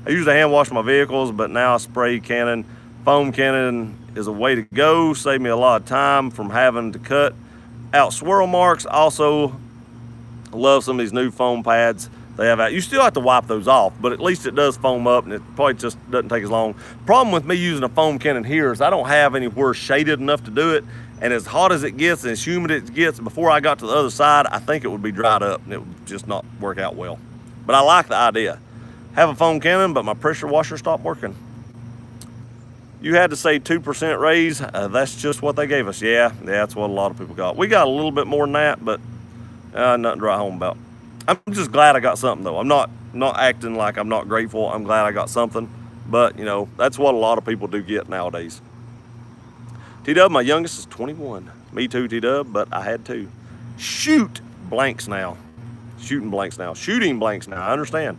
I usually hand wash my vehicles, but now I spray cannon. Foam cannon is a way to go. Save me a lot of time from having to cut out swirl marks. Also, love some of these new foam pads they have out. You still have to wipe those off, but at least it does foam up, and it probably just doesn't take as long. Problem with me using a foam cannon here is I don't have anywhere shaded enough to do it, and as hot as it gets and as humid as it gets, before I got to the other side, I think it would be dried up, and it would just not work out well. But I like the idea. Have a foam cannon, but my pressure washer stopped working. You had to say 2% raise. That's just what they gave us. Yeah, that's what a lot of people got. We got a little bit more than that, but nothing to write home about. I'm just glad I got something, though. I'm not acting like I'm not grateful. I'm glad I got something. But, you know, that's what a lot of people do get nowadays. T-Dub, my youngest is 21. Me too, T-Dub, but I had to. Shoot blanks now. Shooting blanks now. Shooting blanks now. I understand.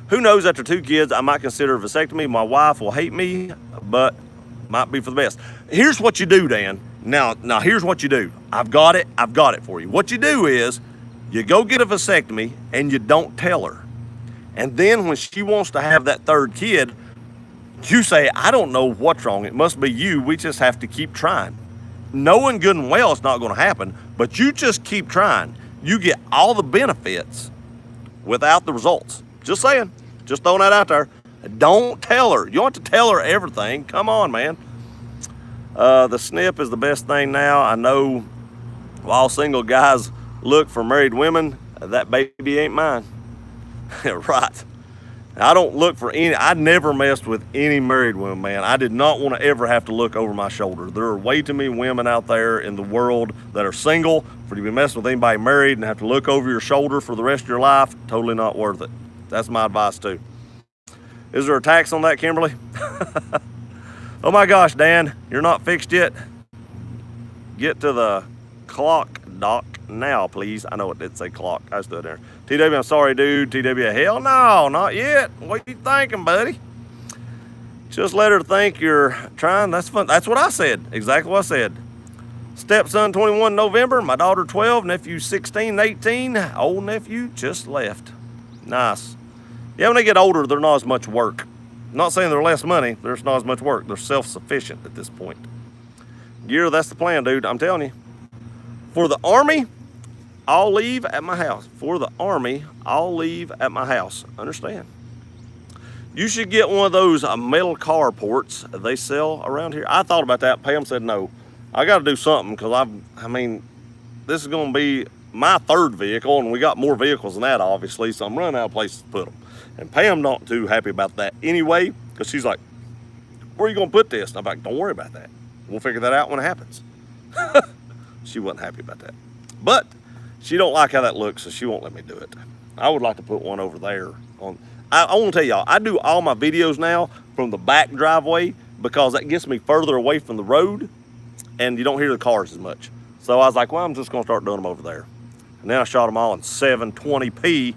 Who knows, after 2 kids, I might consider a vasectomy. My wife will hate me, but might be for the best. Here's what you do, Dan. Now here's what you do. I've got it for you. What you do is you go get a vasectomy and you don't tell her. And then when she wants to have that 3rd kid, you say, I don't know what's wrong. It must be you. We just have to keep trying. Knowing good and well it's not going to happen, but you just keep trying. You get all the benefits without the results. Just saying. Just throwing that out there. Don't tell her. You don't have to tell her everything. Come on, man. The snip is the best thing now. I know while single guys look for married women, that baby ain't mine. Right. I don't look for any. I never messed with any married women, man. I did not want to ever have to look over my shoulder. There are way too many women out there in the world that are single for you to be messing with anybody married and have to look over your shoulder for the rest of your life. Totally not worth it. That's my advice too. Is there a tax on that, Kimberly? Oh my gosh, Dan, you're not fixed yet? Get to the clock dock now, please. I know it did say clock. I stood there. TW, I'm sorry, dude. TW, hell no, not yet. What are you thinking, buddy? Just let her think you're trying. That's fun. That's what I said. Exactly what I said. Stepson 21 November. My daughter 12. Nephew 16, 18. Old nephew just left. Nice. Yeah, when they get older, they're not as much work. I'm not saying they're less money. There's not as much work. They're self-sufficient at this point. Gear, that's the plan, dude. I'm telling you. For the Army, I'll leave at my house. For the Army, I'll leave at my house. Understand? You should get one of those metal carports they sell around here. I thought about that. Pam said no. I got to do something because I mean, this is going to be my 3rd vehicle, and we got more vehicles than that, obviously, so I'm running out of places to put them. And Pam not too happy about that anyway, because she's like, where are you going to put this? And I'm like, don't worry about that. We'll figure that out when it happens. She wasn't happy about that. But she don't like how that looks, so she won't let me do it. I would like to put one over there. I want to tell y'all, I do all my videos now from the back driveway because that gets me further away from the road, and you don't hear the cars as much. So I was like, well, I'm just going to start doing them over there. And then I shot them all in 720p.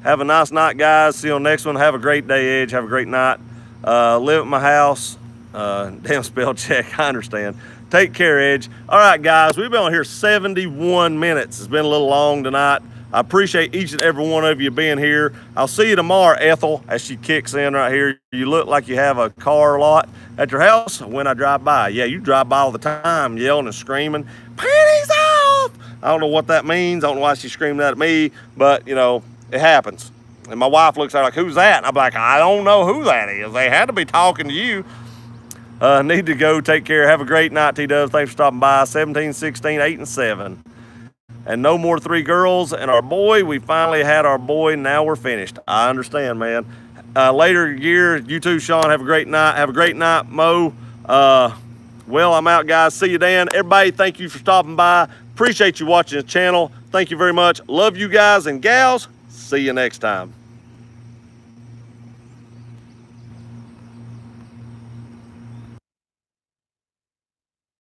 Have a nice night, guys. See you on the next one. Have a great day, Edge. Have a great night. Live at my house. Damn spell check. I understand. Take care, Edge. All right, guys. We've been on here 71 minutes. It's been a little long tonight. I appreciate each and every one of you being here. I'll see you tomorrow, Ethel, as she kicks in right here. You look like you have a car lot at your house when I drive by. Yeah, you drive by all the time yelling and screaming, panties off! I don't know what that means. I don't know why she's screaming that at me, but, you know, it happens. And my wife looks at her like, who's that? And I'm like, I don't know who that is. They had to be talking to you. Need to go. Take care. Have a great night, T-Dubs. Thanks for stopping by. 17, 16, 8, and 7. And no more 3 girls and our boy. We finally had our boy. Now we're finished. I understand, man. Later year, you too, Sean. Have a great night. Have a great night, Mo. Well, I'm out, guys. See you, Dan. Everybody, thank you for stopping by. Appreciate you watching the channel. Thank you very much. Love you guys and gals. See you next time.